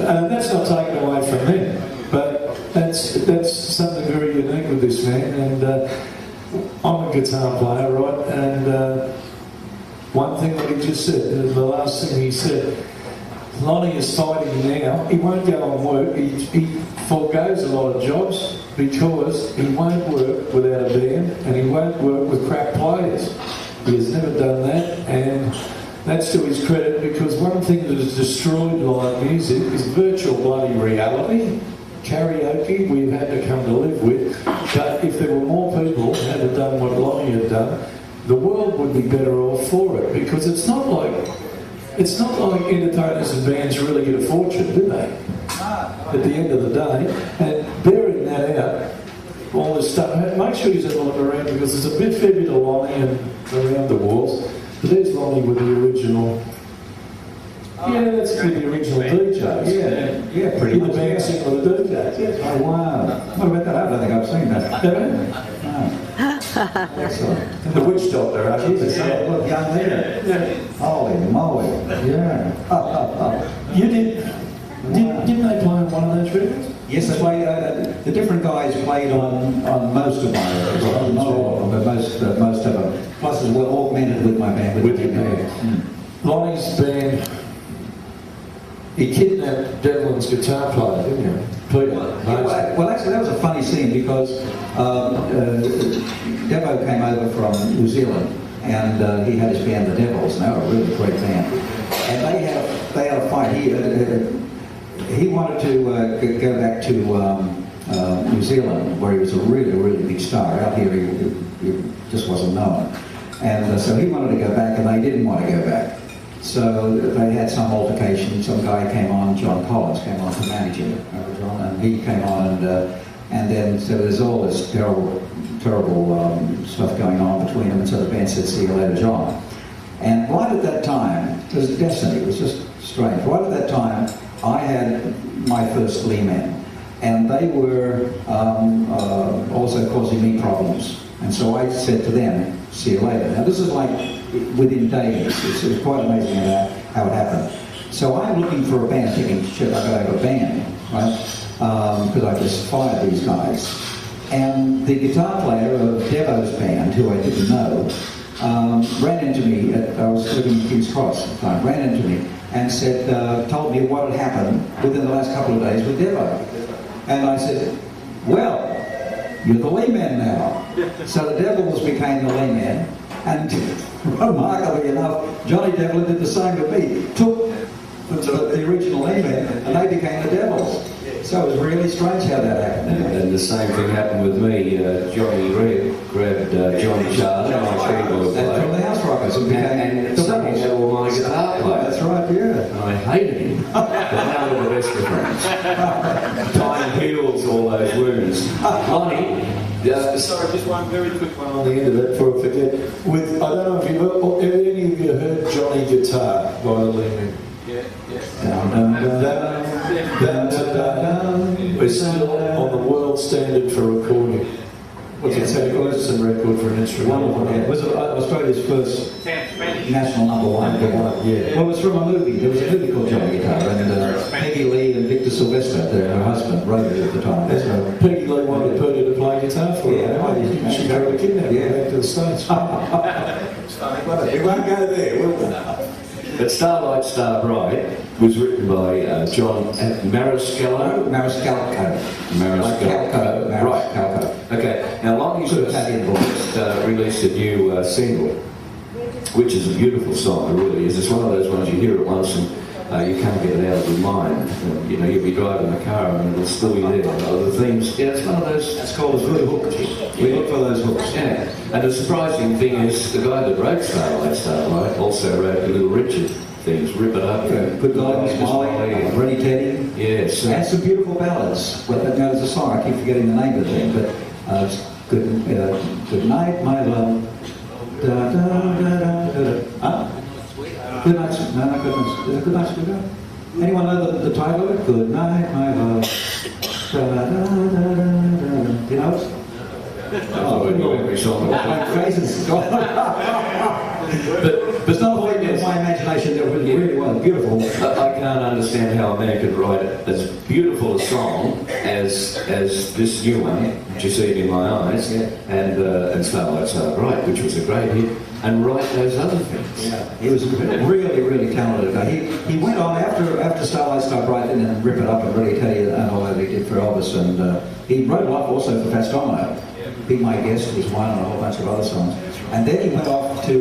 and that's not taken away from them, but that's something very unique with this man, and I'm a guitar player, right, and one thing that he just said, the last thing he said, Lonnie is fighting now, he won't go on work, he forgoes a lot of jobs because he won't work without a band and he won't work with crap players. He has never done that, and that's to his credit, because one thing that has destroyed live music is virtual bloody reality. Karaoke we've had to come to live with, but would be better off for it, because it's not like entertainers and bands really get a fortune, do they? At the end of the day, and bearing that out, all this stuff, make sure you have a look around, because there's a fair bit of Lonnie and around the walls. But there's Lonnie with the original. Yeah, that's with the original DJs. Yeah, pretty in much. the band singing with the DJs. Yeah. Oh, wow. What about that? I don't think I've seen that. Excellent. The Witch Doctor, Jesus, look, young lady. Holy moly. Yeah. You didn't they play on one of those records? Yes, I played. The different guys played on most of my records. Not all of them, but most of them. Plus, as well, augmented with my band. With your band. Lonnie's band. He kidnapped Devlin's guitar player, didn't he? Peter. Well, actually, that was a funny scene, because Devo came over from New Zealand, and he had his band, the Devils, and they were a really great band. And they had a fight. He wanted to go back to New Zealand, where he was a really, really big star. Out here, he just wasn't known. And so he wanted to go back, and they didn't want to go back. So they had some altercation. Some guy came on, John Collins came on to manage him, and he came on, and then so there's all this terrible stuff going on between them. And so the band said, "See you later, John." And right at that time, it was destiny. It was just strange. Right at that time, I had my first Lee men, and they were also causing me problems. And so I said to them, "See you later." Now this is like within days. It's quite amazing how it happened. So I'm looking for a band, thinking, shit, I've got to have a band, right? Because I just fired these guys. And the guitar player of Devo's band, who I didn't know, ran into me. I was living in King's Cross at the time. Ran into me and said, told me what had happened within the last couple of days with Devo. And I said, "Well, you're the Lee man now." So the Devils became the Lee man. And remarkably enough, Johnny Devlin did the same with me. Took the original Lee man, and they became the Devils. So it was really strange how that happened. And the same thing happened with me. Johnny grabbed John Charlie, my keyboard player, from the House Rockers, and became and the suddenly Devils. they were my guitar player. That's right, yeah. And I hated him, but now we're the best of friends. Time heals all those wounds. Lonnie. Sorry, just one very quick one on the end of that before I forget. I don't know if you've any of you heard Johnny Guitar by the Lee. We're still on the world standard for recording. What's it say? It's a record for an instrument. It was Australia's first national number one. Yeah. Well, it was from a movie. There was a movie called Johnny Guitar, and Peggy Lee and Victor Sylvester, her husband, wrote it at the time. So, Peggy Lee wanted Peter to play guitar for her. She got a kidnapped back to the States. It's funny, but it won't go there, will it? But Starlight Starbright was written by John Mariscalco. Mariscalco. Right. Okay. Now, Lonnie's just released a new single, which is a beautiful song. It really is. It's one of those ones you hear it once and you can't get it out of your mind. You know, you'll be driving the car and it'll still be there. The themes. Yeah, it's one of those. It's called a good hook. We look for those hooks. Yeah. And the surprising thing is, the guy that wrote Starlight also wrote the Little Richard things. Rip It Up. Good Guidance, Molly, Ready Teddy. Yes. And some beautiful ballads. Well, there's a song, I keep forgetting the name of the thing, but it's Good Night, My Love. Da, da, da, da, da, da. Huh? Good Night, no, not Good Night. Is it Good Night, Sweetheart? Anyone know the title of it? Good Night, My Love. Da, da, da, da, da, da. You know it? Oh, every song. My face is gone. But it's not a point of my imagination that really was beautiful. I can't understand how a man could write as beautiful a song as this new one, which you see it in my eyes, and Starlight Starbright, which was a great hit, and write those other things. Yeah, he was really, really talented. He went on after Starlight Starbright and then Rip It Up and Really Teddy and all that he did for Elvis, and he wrote a lot also for Fats Domino. Be My Guest was one and a whole bunch of other songs. And then he went off to,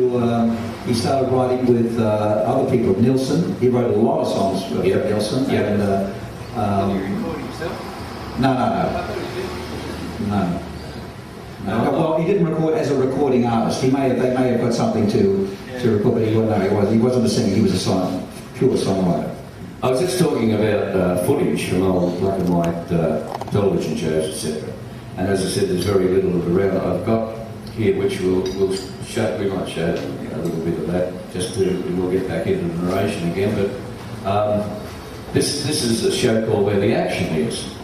he started writing with other people, Nilsson. He wrote a lot of songs for Nilsson. Yep. And, no. No, well, he didn't record as a recording artist. They may have got something to record, but he wasn't a singer. He was a pure songwriter. I was just talking about footage from old black and white television shows, etc. And as I said, there's very little of it around. I've got here, which we'll show. We might show a little bit of that. We'll get back into the narration again. But this is a show called Where the Action Is.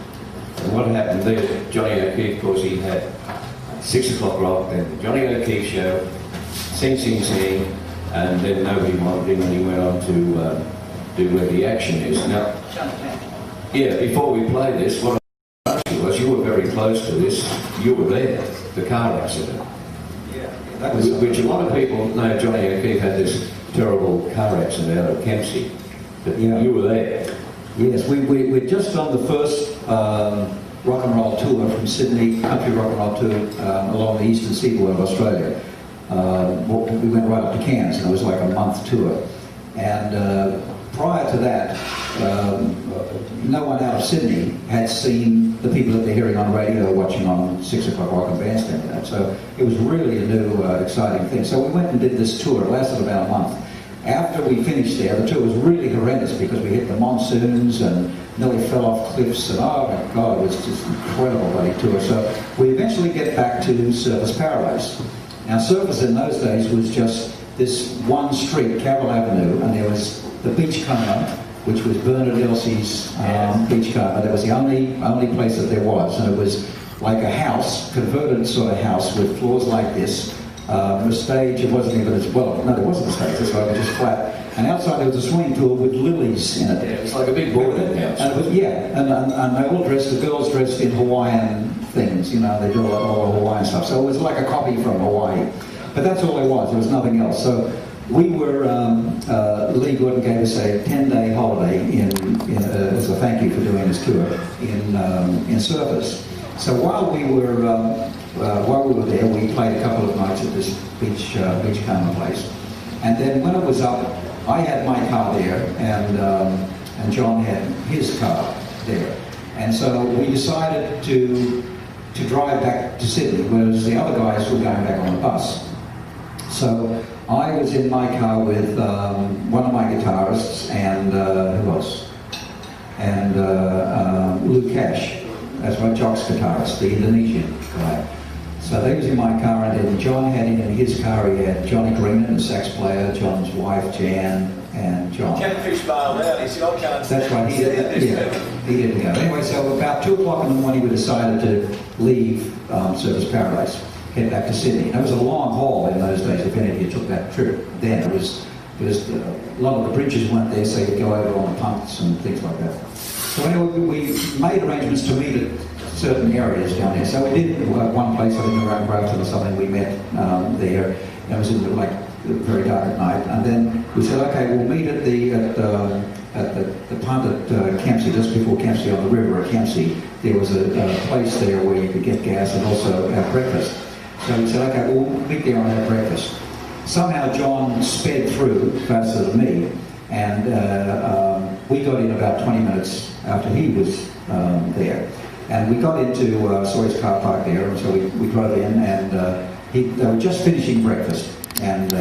And what happened there? Johnny O'Keefe, of course, he had 6 o'clock rock, then the Johnny O'Keefe show, sing, and then nobody wanted him, and he went on to do Where the Action Is. Now, yeah, before we play this, what I asked you was, you were very close to this. You were there, the car accident. That was Which a lot of people know. Johnny O'Keefe had this terrible car accident out of Kempsey, but you were there. Yes, we're just on the first rock and roll tour from Sydney, country rock and roll tour along the eastern seaboard of Australia. We went right up to Cairns, and it was like a month tour. And prior to that, no one out of Sydney had seen the people that they're hearing on radio, watching on 6 o'clock rock and bandstand. So it was really a new, exciting thing. So we went and did this tour. It lasted about a month. After we finished there, the tour was really horrendous because we hit the monsoons and nearly fell off cliffs, and oh my God, it was just an incredible bloody tour. So we eventually get back to Surfers Paradise. Now, Surfers in those days was just this one street, Carroll Avenue, and there was the Beachcomber, which was Bernard Elsie's Beachcomber. That was the only place that there was, and it was like a house, converted sort of house with floors like this. The stage, it wasn't even as well. No, there wasn't a stage. It's like just flat. And outside there was a swimming pool with lilies in it. Yeah, it's like a big boarding house. And it was, and they all dressed. The girls dressed in Hawaiian things. You know, they did all the Hawaiian stuff. So it was like a copy from Hawaii. But that's all there was. There was nothing else. So we were. Lee Gordon gave us a 10-day holiday as a thank you for doing this tour in Surfers. So while we were there, we played a couple of nights at this beachcomber place, and then when it was up, I had my car there, and John had his car there, and so we decided to drive back to Sydney, whereas the other guys were going back on the bus. So I was in my car with one of my guitarists and who else? And Lou Cash. That's my Jock's guitarist, the Indonesian guy. So they was in my car, and then John had in his car, he had Johnny Green, the sax player, John's wife Jan, and John. Ken Fish bailed out. He said, I can't stand That's right, he didn't go. Anyway, so about 2 o'clock in the morning we decided to leave Surfers Paradise, head back to Sydney. And it was a long haul in those days, if any of you took that trip then. It was a lot of the bridges weren't there, so you'd go over on the pumps and things like that. So anyway, we made arrangements to meet at certain areas down there. So we did one place, I think around Grafton or something, we met there. It was very dark at night. And then we said, okay, we'll meet at the punt at Kempsey, just before Kempsey, on the river at Kempsey. There was a place there where you could get gas and also have breakfast. So we said, okay, we'll meet there and have breakfast. Somehow John sped through faster than me, and we got in about 20 minutes after he was there. And we got into Sawyer's car park there, and so we drove in, and they were just finishing breakfast. And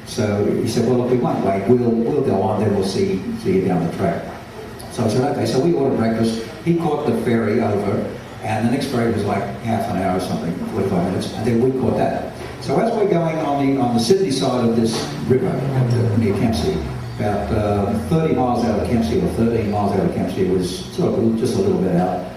so he said, well, if we won't wait, we'll go on, then we'll see you down the track. So I said, okay, so we ordered breakfast. He caught the ferry over, and the next ferry was like half an hour or something, 45 minutes, and then we caught that. So as we're going on the Sydney side of this river near Kempsey, about 30 miles out of Kempsey, or 13 miles out of Kempsey, was sort of just a little bit out,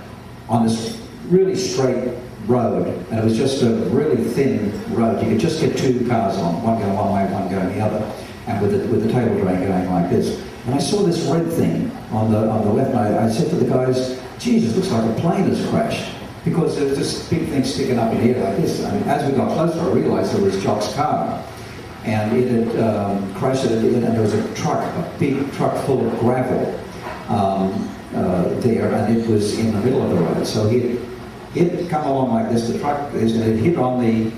on this really straight road, and it was just a really thin road. You could just get 2 cars on, one going one way, one going the other, and with the table drain going like this. And I saw this red thing on the left, and I said to the guys, Jesus, looks like a plane has crashed, because there was this big thing sticking up in the air like this. I mean, as we got closer, I realised it was Jock's car, and it had crashed at the end, and there was a big truck full of gravel there, and it was in the middle of the road. So he'd come along like this. The truck it hit on the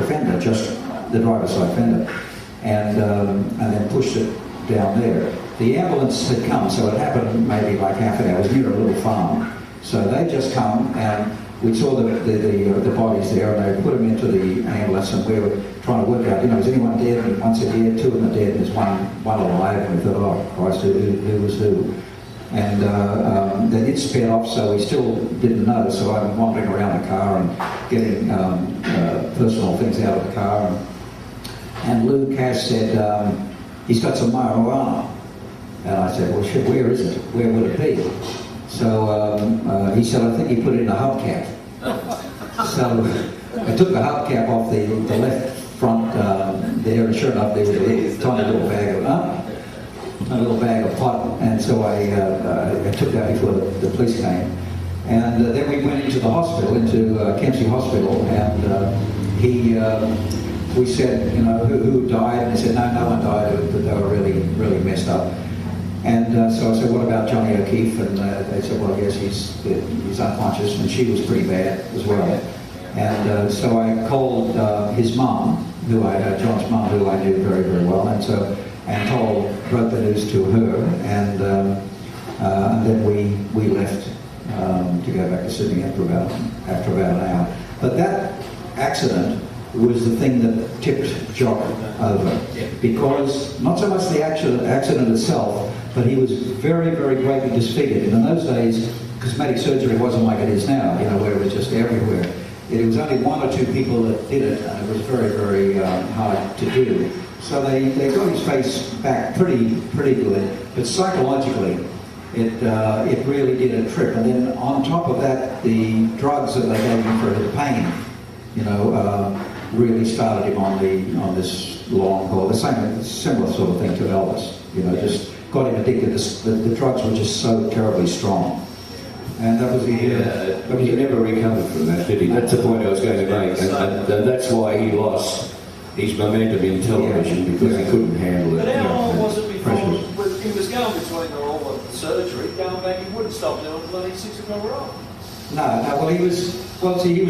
fender, just the driver's side fender, and then pushed it down there. The ambulance had come, so it happened maybe like half an hour. It was near a little farm. So they just come, and we saw the bodies there, and they put them into the ambulance, and we were trying to work out, is anyone dead? And one said, yeah, 2 of them are dead, and there's one alive. And we thought, oh Christ, who was who? And they did sped off, so we still didn't know. So I'm wandering around the car and getting personal things out of the car. And Lou Cass said, he's got some marijuana. And I said, well, shit, where is it? Where would it be? So he said, I think he put it in a hubcap. So I took the hubcap off the left front there, and sure enough, there was a tiny little bag of pot. And so I took that before the police came. And then we went into the hospital, into Kempsey Hospital, and we said, who died? And they said, no one died, but they were really, really messed up. And so I said, what about Johnny O'Keefe? And they said, well, yes, he's unconscious, and she was pretty bad as well. And so I called his mum, John's mum, who I knew very, very well, and broke the news to her, and then we left to go back to Sydney after about an hour. But that accident was the thing that tipped Jock over, because not so much the accident itself, but he was very, very greatly disfigured. And in those days, cosmetic surgery wasn't like it is now, where it was just everywhere. It was only 1 or 2 people that did it, and it was very, very hard to do. So they got his face back pretty good, but psychologically, it really did a trip. And then on top of that, the drugs that they gave him for the pain, really started him on this long haul. The similar sort of thing to Elvis, just got him addicted. The drugs were just so terribly strong. And that was the he never recovered from that, did he? That's the point I was going to make, and that's why he lost his momentum in television, because he couldn't handle it. But how long was it before he was going between all the surgery, going back, he wouldn't stop doing bloody 6 o'clock roll? No, well, he was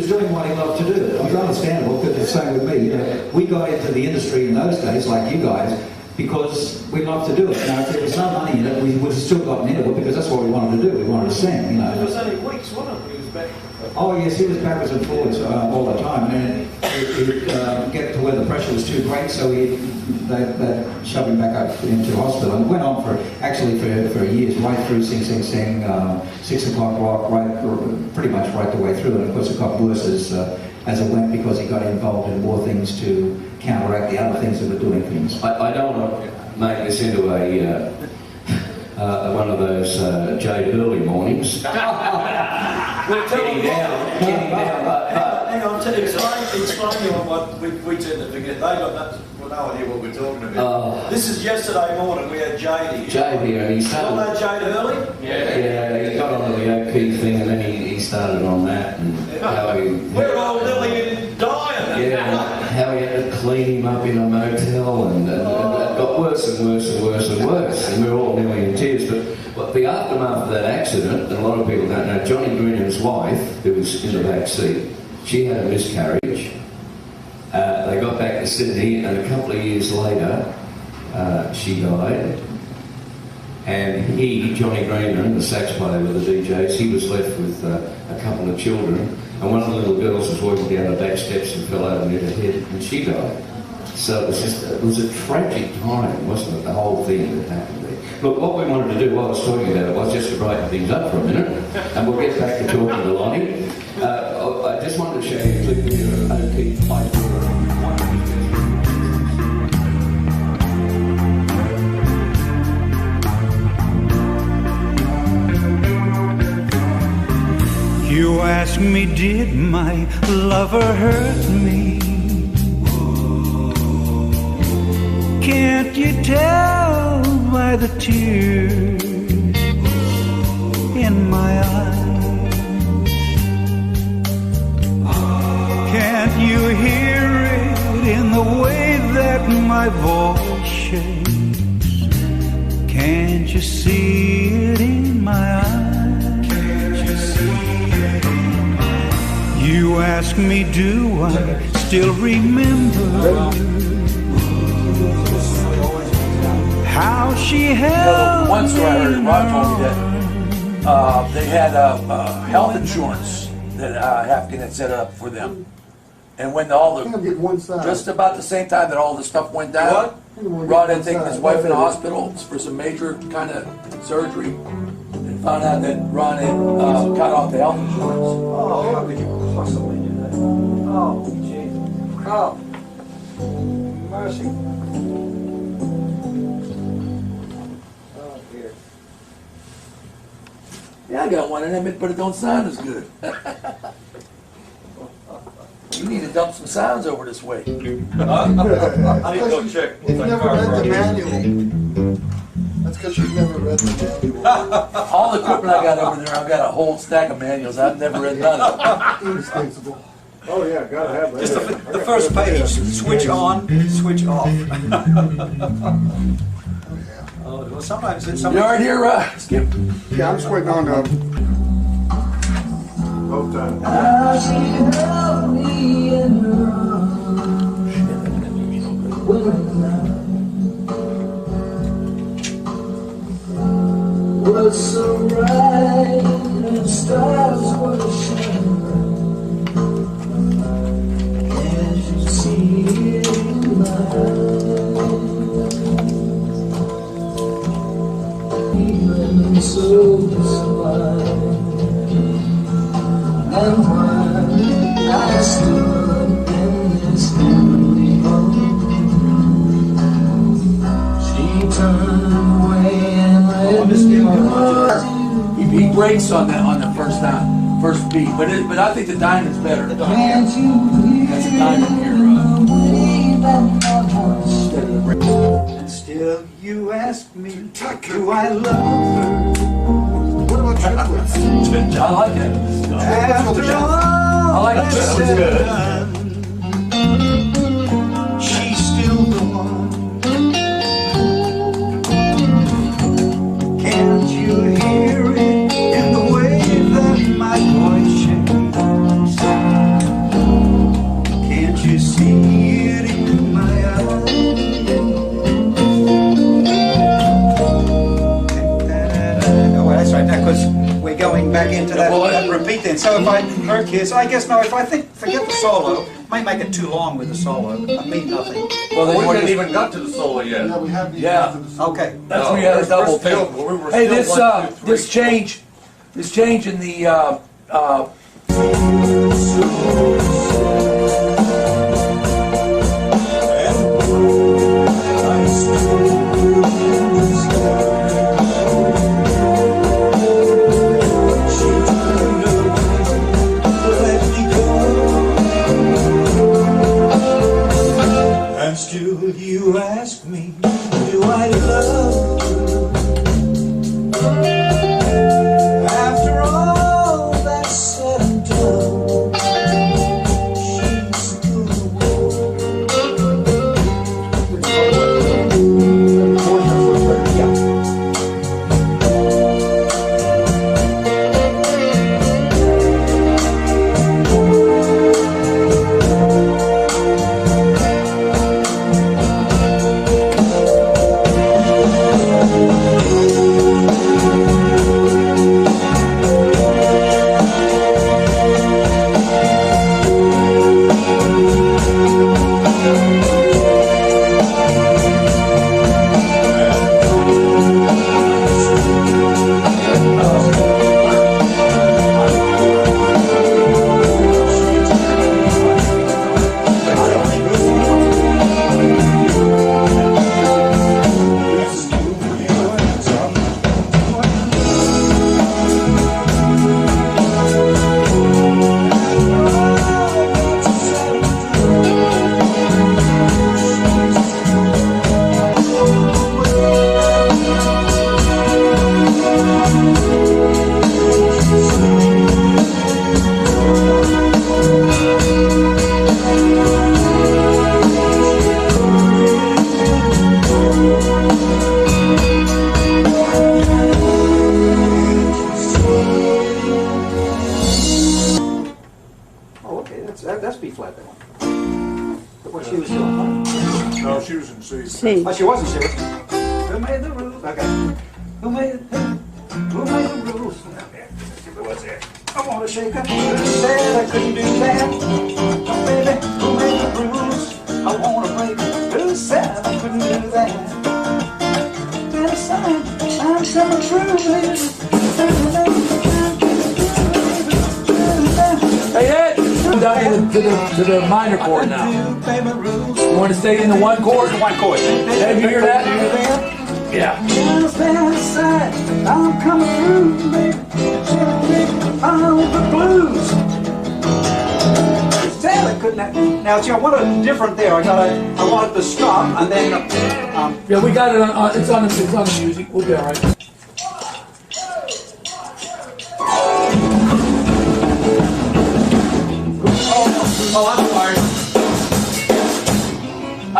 doing what he loved to do. It was understandable, because it's the same with me. We got into the industry in those days, like you guys, because we loved to do it. If there was no money in it, we would have still gotten into it, because that's what we wanted to do. We wanted to sing, It was only weeks, wasn't it, when he was back? Oh yes, he was backwards and forwards all the time, and he'd get to where the pressure was too great, so they'd shove him back up into hospital. And it went on for years, right through Sing Sing Sing, 6 o'clock rock, pretty much right the way through. And of course it got worse as it went, because he got involved in more things to counteract the other things that were doing things. I don't want to make this into one of those Jay Burley mornings. Getting down. Hang on, explain to them what we tend to forget. They got no idea what we're talking about. This is yesterday morning, we had Jade here. Jade here, and he started... You know Jade early? Yeah, he got onto the O'Keefe thing, and then he started on that, and how he... We're all nearly dying. Yeah, how he had to clean him up in a motel, and it got worse and worse and worse and worse, and we were all nearly in tears. But the aftermath of that accident, and a lot of people don't know, Johnny Greenham's wife, who was in the back seat, she had a miscarriage. They got back to Sydney, and a couple of years later, she died. And Johnny Greenham, the sax player with the DJs, he was left with a couple of children. And one of the little girls was walking down the back steps and fell over and hit her head, and she died. So it was a tragic time, wasn't it, the whole thing that happened there. Look, what we wanted to do while I was talking about it was just to brighten things up for a minute, and we'll get back to talking to Lonnie. I just wanted to show you a clip here of O'Keefe playing for one of his best. You ask me, did my lover hurt me? Can't you tell by the tears in my eyes? Can't you hear it in the way that my voice shakes? Can't you see it in my eyes? You ask me, do I still remember how she held Once I heard me in Rod her told me that arms? they had health insurance that Hafkin had set up for them. And when all I think I'm the, getting one side. just about the same time that all the stuff went down, Rod had taken his wife in the hospital for some major kind of surgery and found out that Ron had cut off the health insurance. Oh, how could you possibly do that? Oh, Jesus. Oh, mercy. Oh, dear. Yeah, I got one in it, but it don't sound as good. You need to dump some sounds over this way. I need to go check. You've never read the manual. That's because you've never read the manual. All the equipment I got over there, I've got a whole stack of manuals. I've never read none of them. Indispensable. Oh yeah, gotta have that. Just the first page. Switch on, switch off. Oh, well, sometimes it's You aren't here, Skip? Yeah, I'm just waiting on Both times. Was so bright and stars were shining. Can't you see it in my eyes? Even so sublime. And while I stood in this lonely home, she turned away and let me go. He breaks on the first time, first beat, but I think the diamond's better. Can't you That's a diamond here. Instead of the break. And still you ask me, do I love her? what about triplets? I like that. After all I like that. that's That was said good. and done, she's still the one. Can't you hear it in the way that my voice shakes? Can't you see it in my eyes? Oh, well, that's right, because we're going back into that repeat then. So if I, okay, so I guess no, if I think, forget the solo, might make it too long with the solo. I mean nothing. Well, then We you haven't just, even got to the solo yet. Yeah, we have these. Yeah. Okay. that's where you had a double still- thing. we were Hey, still this 1, 2, 3. this change in the And still you ask me, do I love her? After all that's said and done, she's still the That's B flat, that one. But what she was doing. No, she was in C. C. Oh, she wasn't serious. Who made the rules? Okay. Who made the rules? was it? I want to shake up the sad, I couldn't do that. Oh, baby, who made the rules? I want to break the sad, I couldn't do that. Better sign, I'm coming through, baby. Hey Ed, come down to the minor chord now. You want to stay in the one chord? One chord. Did you hear that? Yeah. I'm coming through, baby. I'm the blues. Sadly, couldn't I? Now, see, I want it different there. I want it to stop and then. Yeah, we got it on. It's on the music. We'll be all right. Oh, I'm sorry.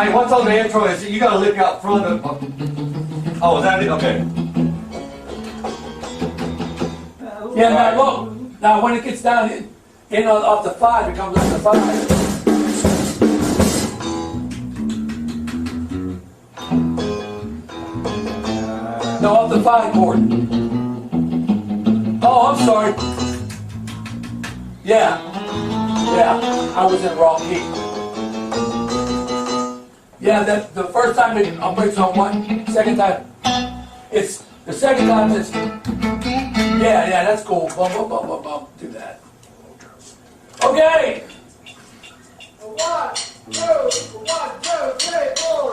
Hey, what's on the intro is you gotta look out front of. Oh, is that it? Okay. Yeah, now look. Now when it gets down in off the 5, it comes off the 5. No, off the 5 chord. Oh, I'm sorry. Yeah. Yeah, I was in the wrong key. Yeah, the first time I'll break on 1. Second time, it's the second time it's. Yeah, that's cool. Bum, bum, bum, bum, bum. Do that. Okay. 1, 2, 3, 4.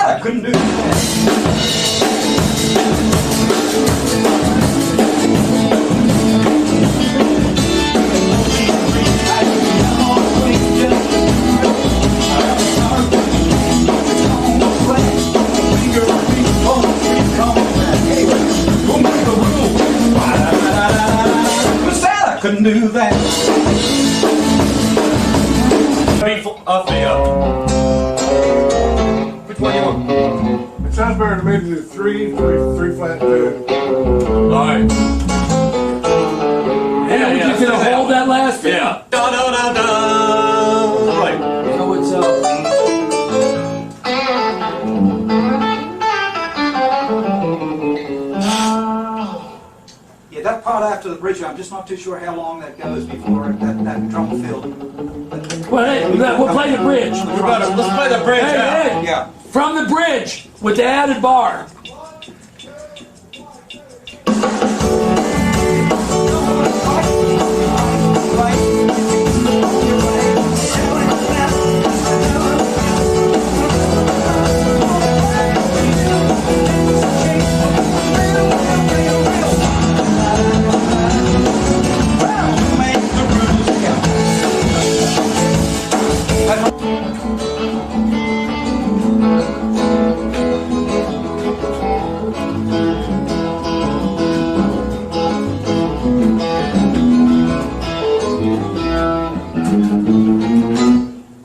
I couldn't do that. I couldn't do that. Up the Which one you want? It sounds better to me to do three flat, 2. Alright. Yeah, you gonna hold that last bit? Yeah. Da da da da. Right. So it's Yeah, that part after the bridge, I'm just not too sure how long that goes before that drum fill. well, hey, we'll play the bridge. Let's play the bridge Hey, out. hey, Yeah. from the bridge with the added bar.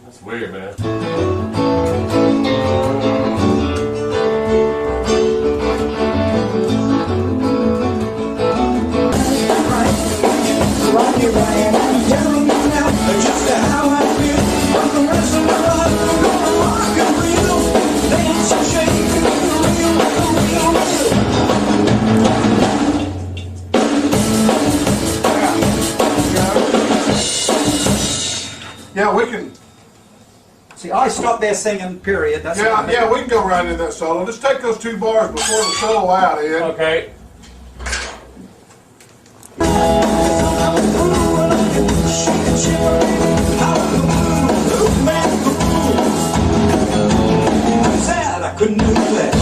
That's weird, man. Yeah, we can. See, I stopped there singing, period. That's Yeah, we can go right into that solo. Just take those 2 bars before the solo out, Ed. Okay. sad, I couldn't do that.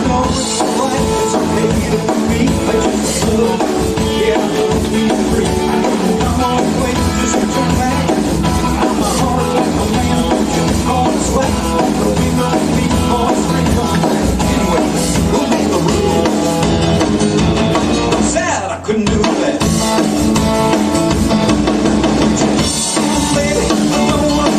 No, it's alright, it's okay to be, but just so, yeah, we free. Come on, wait, just return back. I'm a heart like a man who just called sweat. But we gonna be on straight come back. Anyway, we'll make the rule. Sad, I couldn't do that. Baby, I don't want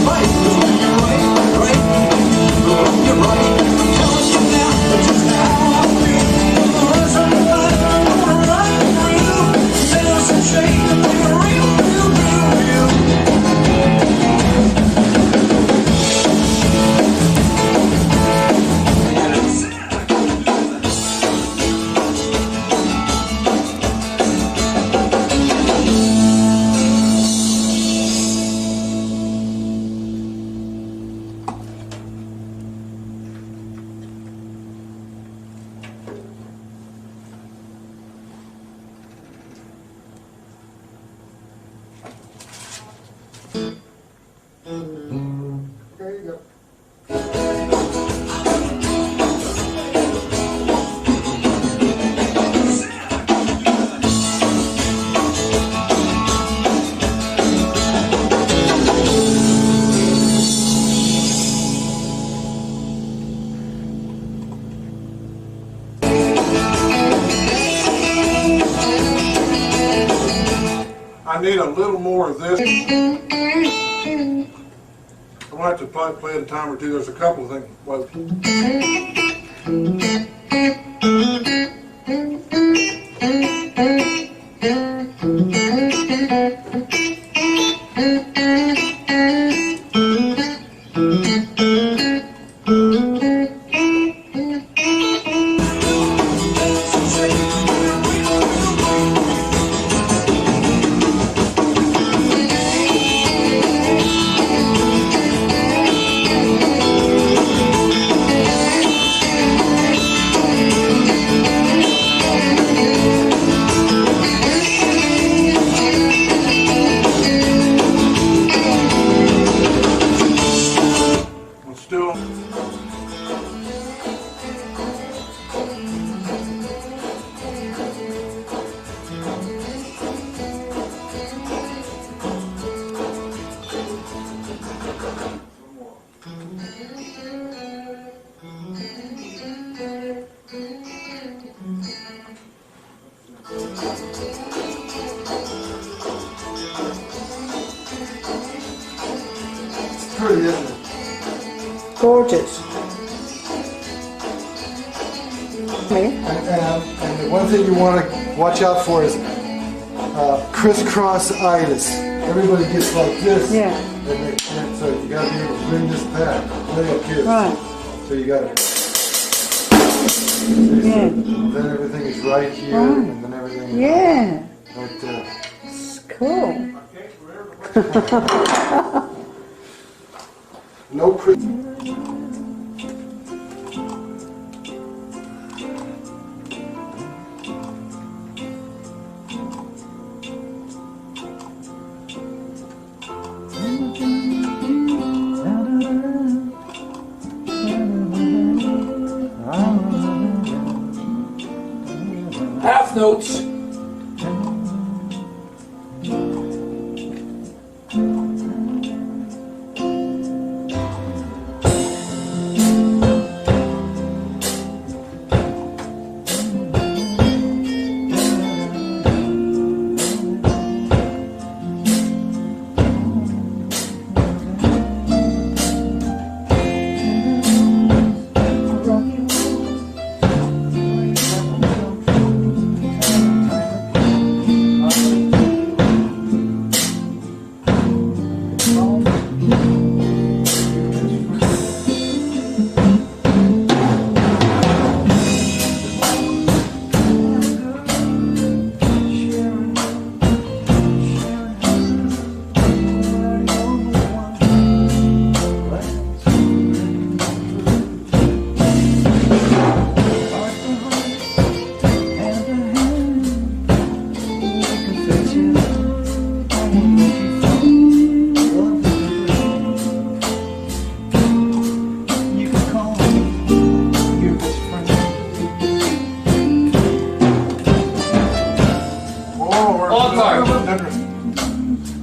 I need a little more of this. I'm gonna have to play it a time or two. There's a couple of things. Well, still. It's pretty, isn't it? Gorgeous. And the one thing you want to watch out for is crisscross-itis. Everybody gets like this. Yeah. And so you got to be able to bring this back. Little kids. Right. So you got to. Yeah. Then everything is right here, Right. and then everything is Yeah. right there. It's cool. No criss. Half notes.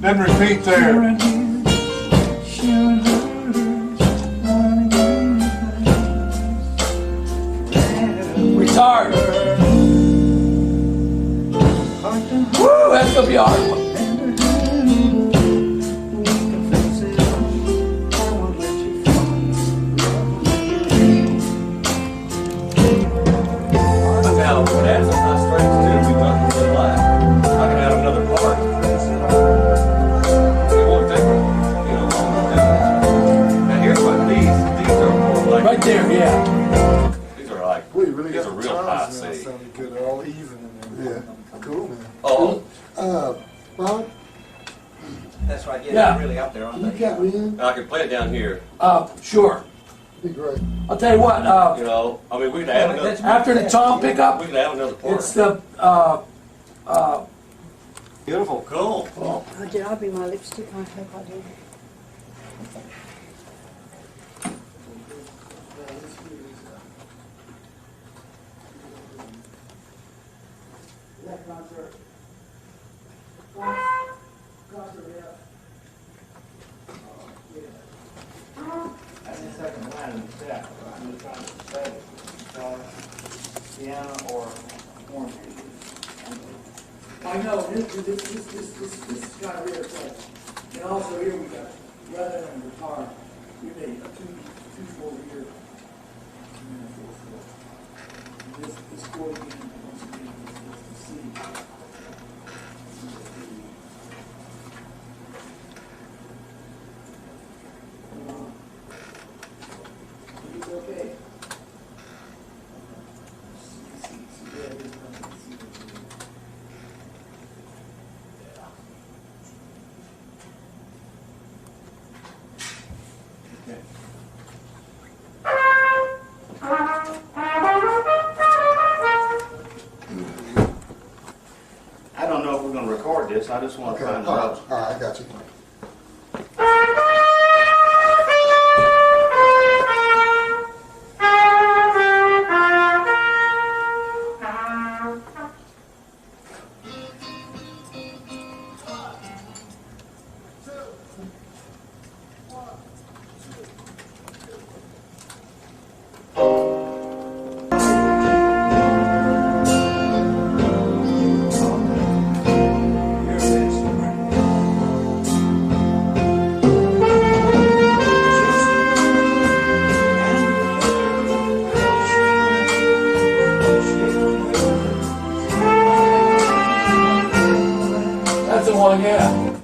Didn't repeat there. Retard. Woo, that's gonna be a hard one. Now, we can add some nice strings too. We got the black. I can add another part. It won't take, now here's what these are more like. Right there, yeah. These are like, We really these got are the real high tones now C. sounding good, all even and everything. Yeah, cool, man. Oh, Bob, That's right, Yeah. they're really out there, aren't you they? got me in? I can play it down here. Sure. Be great. I'll tell you what, You know, I mean, we can add another. after the tom pickup, We can add another part. it's the, Beautiful, cool. Oh, did I bring my lipstick? I hope I did. That's the second line in the step. I'm just trying to say piano or horn. I know, this is kind of weird, but, and also here we got, rather than guitar, we made a 2/4 here. And then a 4/4. This chord again, once again, is the C. It's okay. I don't know if we're going to record this. I just want to find all out. right, all right, I got you. That's the one, yeah.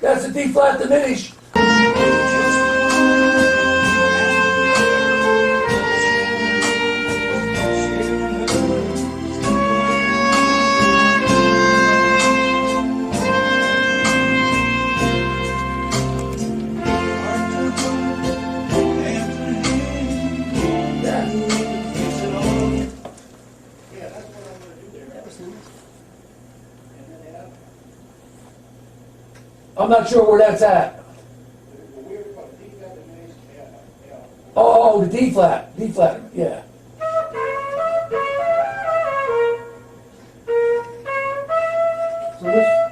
That's the D flat diminished. I'm not sure where that's at. Oh, the D flat, yeah. So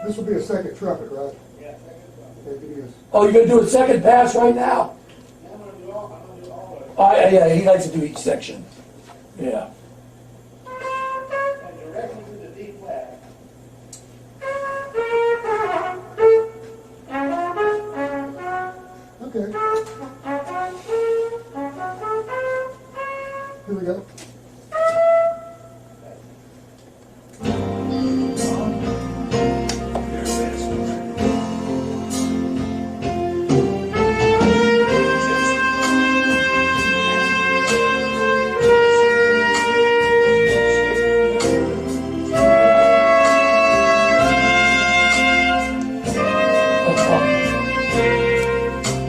this will be a second trumpet, right? Yeah, second trumpet. Okay, it is. Oh, you're gonna do a second pass right now? I'm gonna do all of it. Oh, yeah, he likes to do each section. Yeah. And directly to the D flat. Okay. Here we go.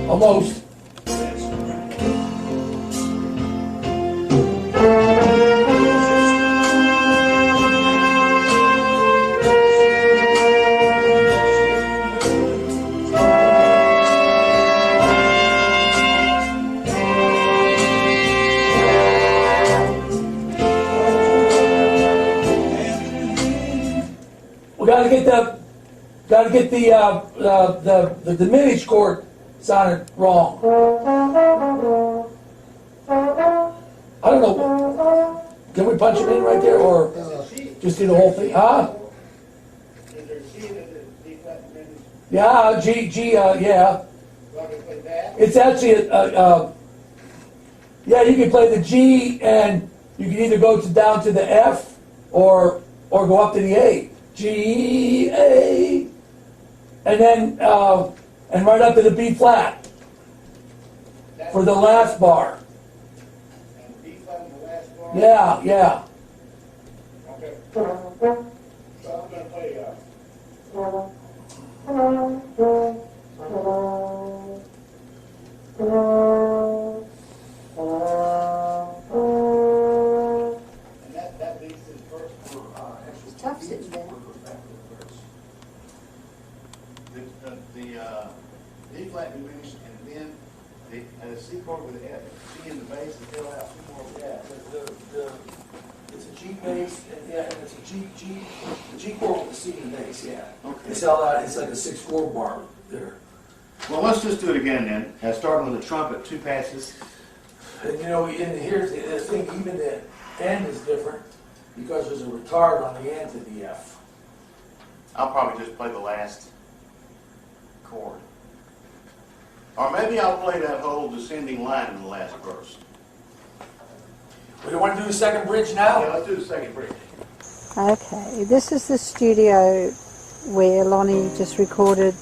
Almost. We gotta get the diminished chord sounded wrong. I don't know. Can we punch him in right there, or just do the whole thing? Huh? Is there a C in the D flat diminished? Yeah, G, yeah. So I can play that? It's actually yeah, you can play the G, and you can either go down to the F or go up to the A. G, A, and then and right up to the B flat for the last bar. And B flat in the last bar? Yeah, yeah. Okay. So I'm gonna play, and that leads to the first It's tough sitting there. The D flat diminished, and then the C chord with the F, G in the bass, and fill out two more. Yeah, it's a G bass, and yeah, and it's a the G chord with the C in the bass, yeah. Okay. It's all out, it's like a 6/4 bar there. Well, let's just do it again then. Starting with the trumpet, 2 passes. And you know, here's the thing, even the end is different because there's a retard on the end to the F. I'll probably just play the last chord. Or maybe I'll play that whole descending line in the last verse. We don't want to do the second bridge now? Yeah, let's do the second bridge. Okay, this is the studio where Lonnie just recorded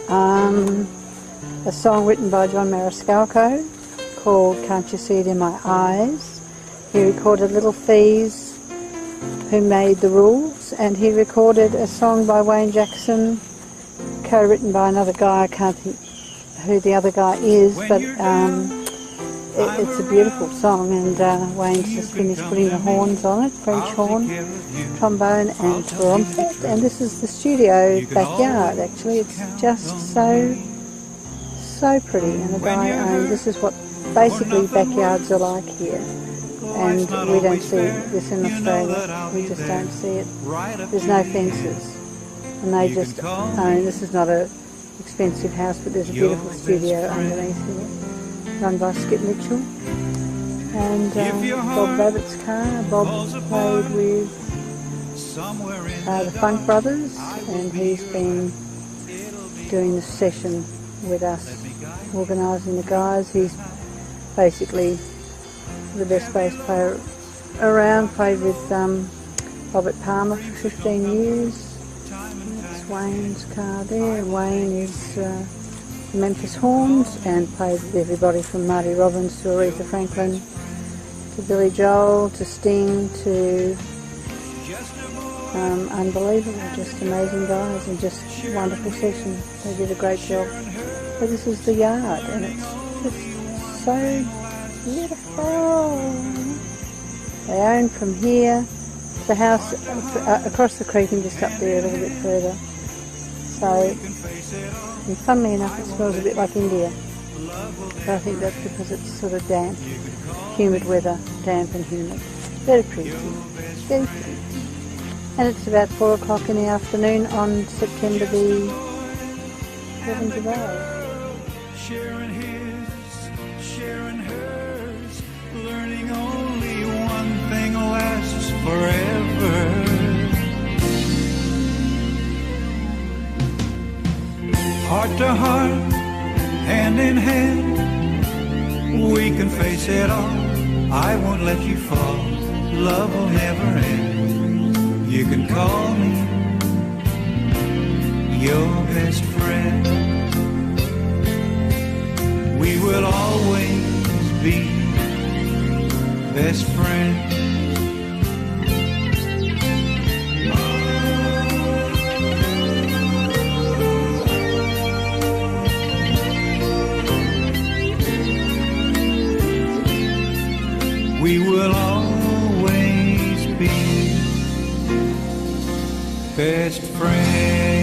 a song written by John Mariscalco called Can't You See It in My Eyes. He recorded Little Fees, Who Made the Rules, and he recorded a song by Wayne Jackson, co-written by another guy. I can't think who the other guy is, but it's a beautiful song, and Wayne's just finished putting the horns on it, French horn, trombone and trumpet, and this is the studio backyard actually. It's just so pretty, and the guy owned, this is what basically backyards are like here, and we don't see this in Australia, we just don't see it. There's no fences, and they just own, this is not a expensive house, but there's a beautiful studio underneath here, run by Skip Mitchell, and Bob Babbitt's car. Bob played with the Funk Brothers, and he's been doing the session with us, organising the guys. He's basically the best bass player around, played with Robert Palmer for 15 years. That's Wayne's car there, and Wayne is Memphis Horns, and played with everybody from Marty Robbins to Aretha Franklin to Billy Joel to Sting to unbelievable, just amazing guys, and just wonderful sessions. They did a great job. But this is the yard, and it's just so beautiful. They own from here, the house across the creek and just up there a little bit further. So, and funnily enough, it smells a bit like India. But I think that's because it's sort of damp, humid weather, damp and humid. Very pretty, very pretty. And it's about 4 o'clock in the afternoon on September the 7th of May. Sharing his, sharing hers, learning only one thing lasts forever. Heart to heart, hand in hand, we can face it all. I won't let you fall, love will never end. You can call me your best friend. We will always be best friends. We will always be best friends.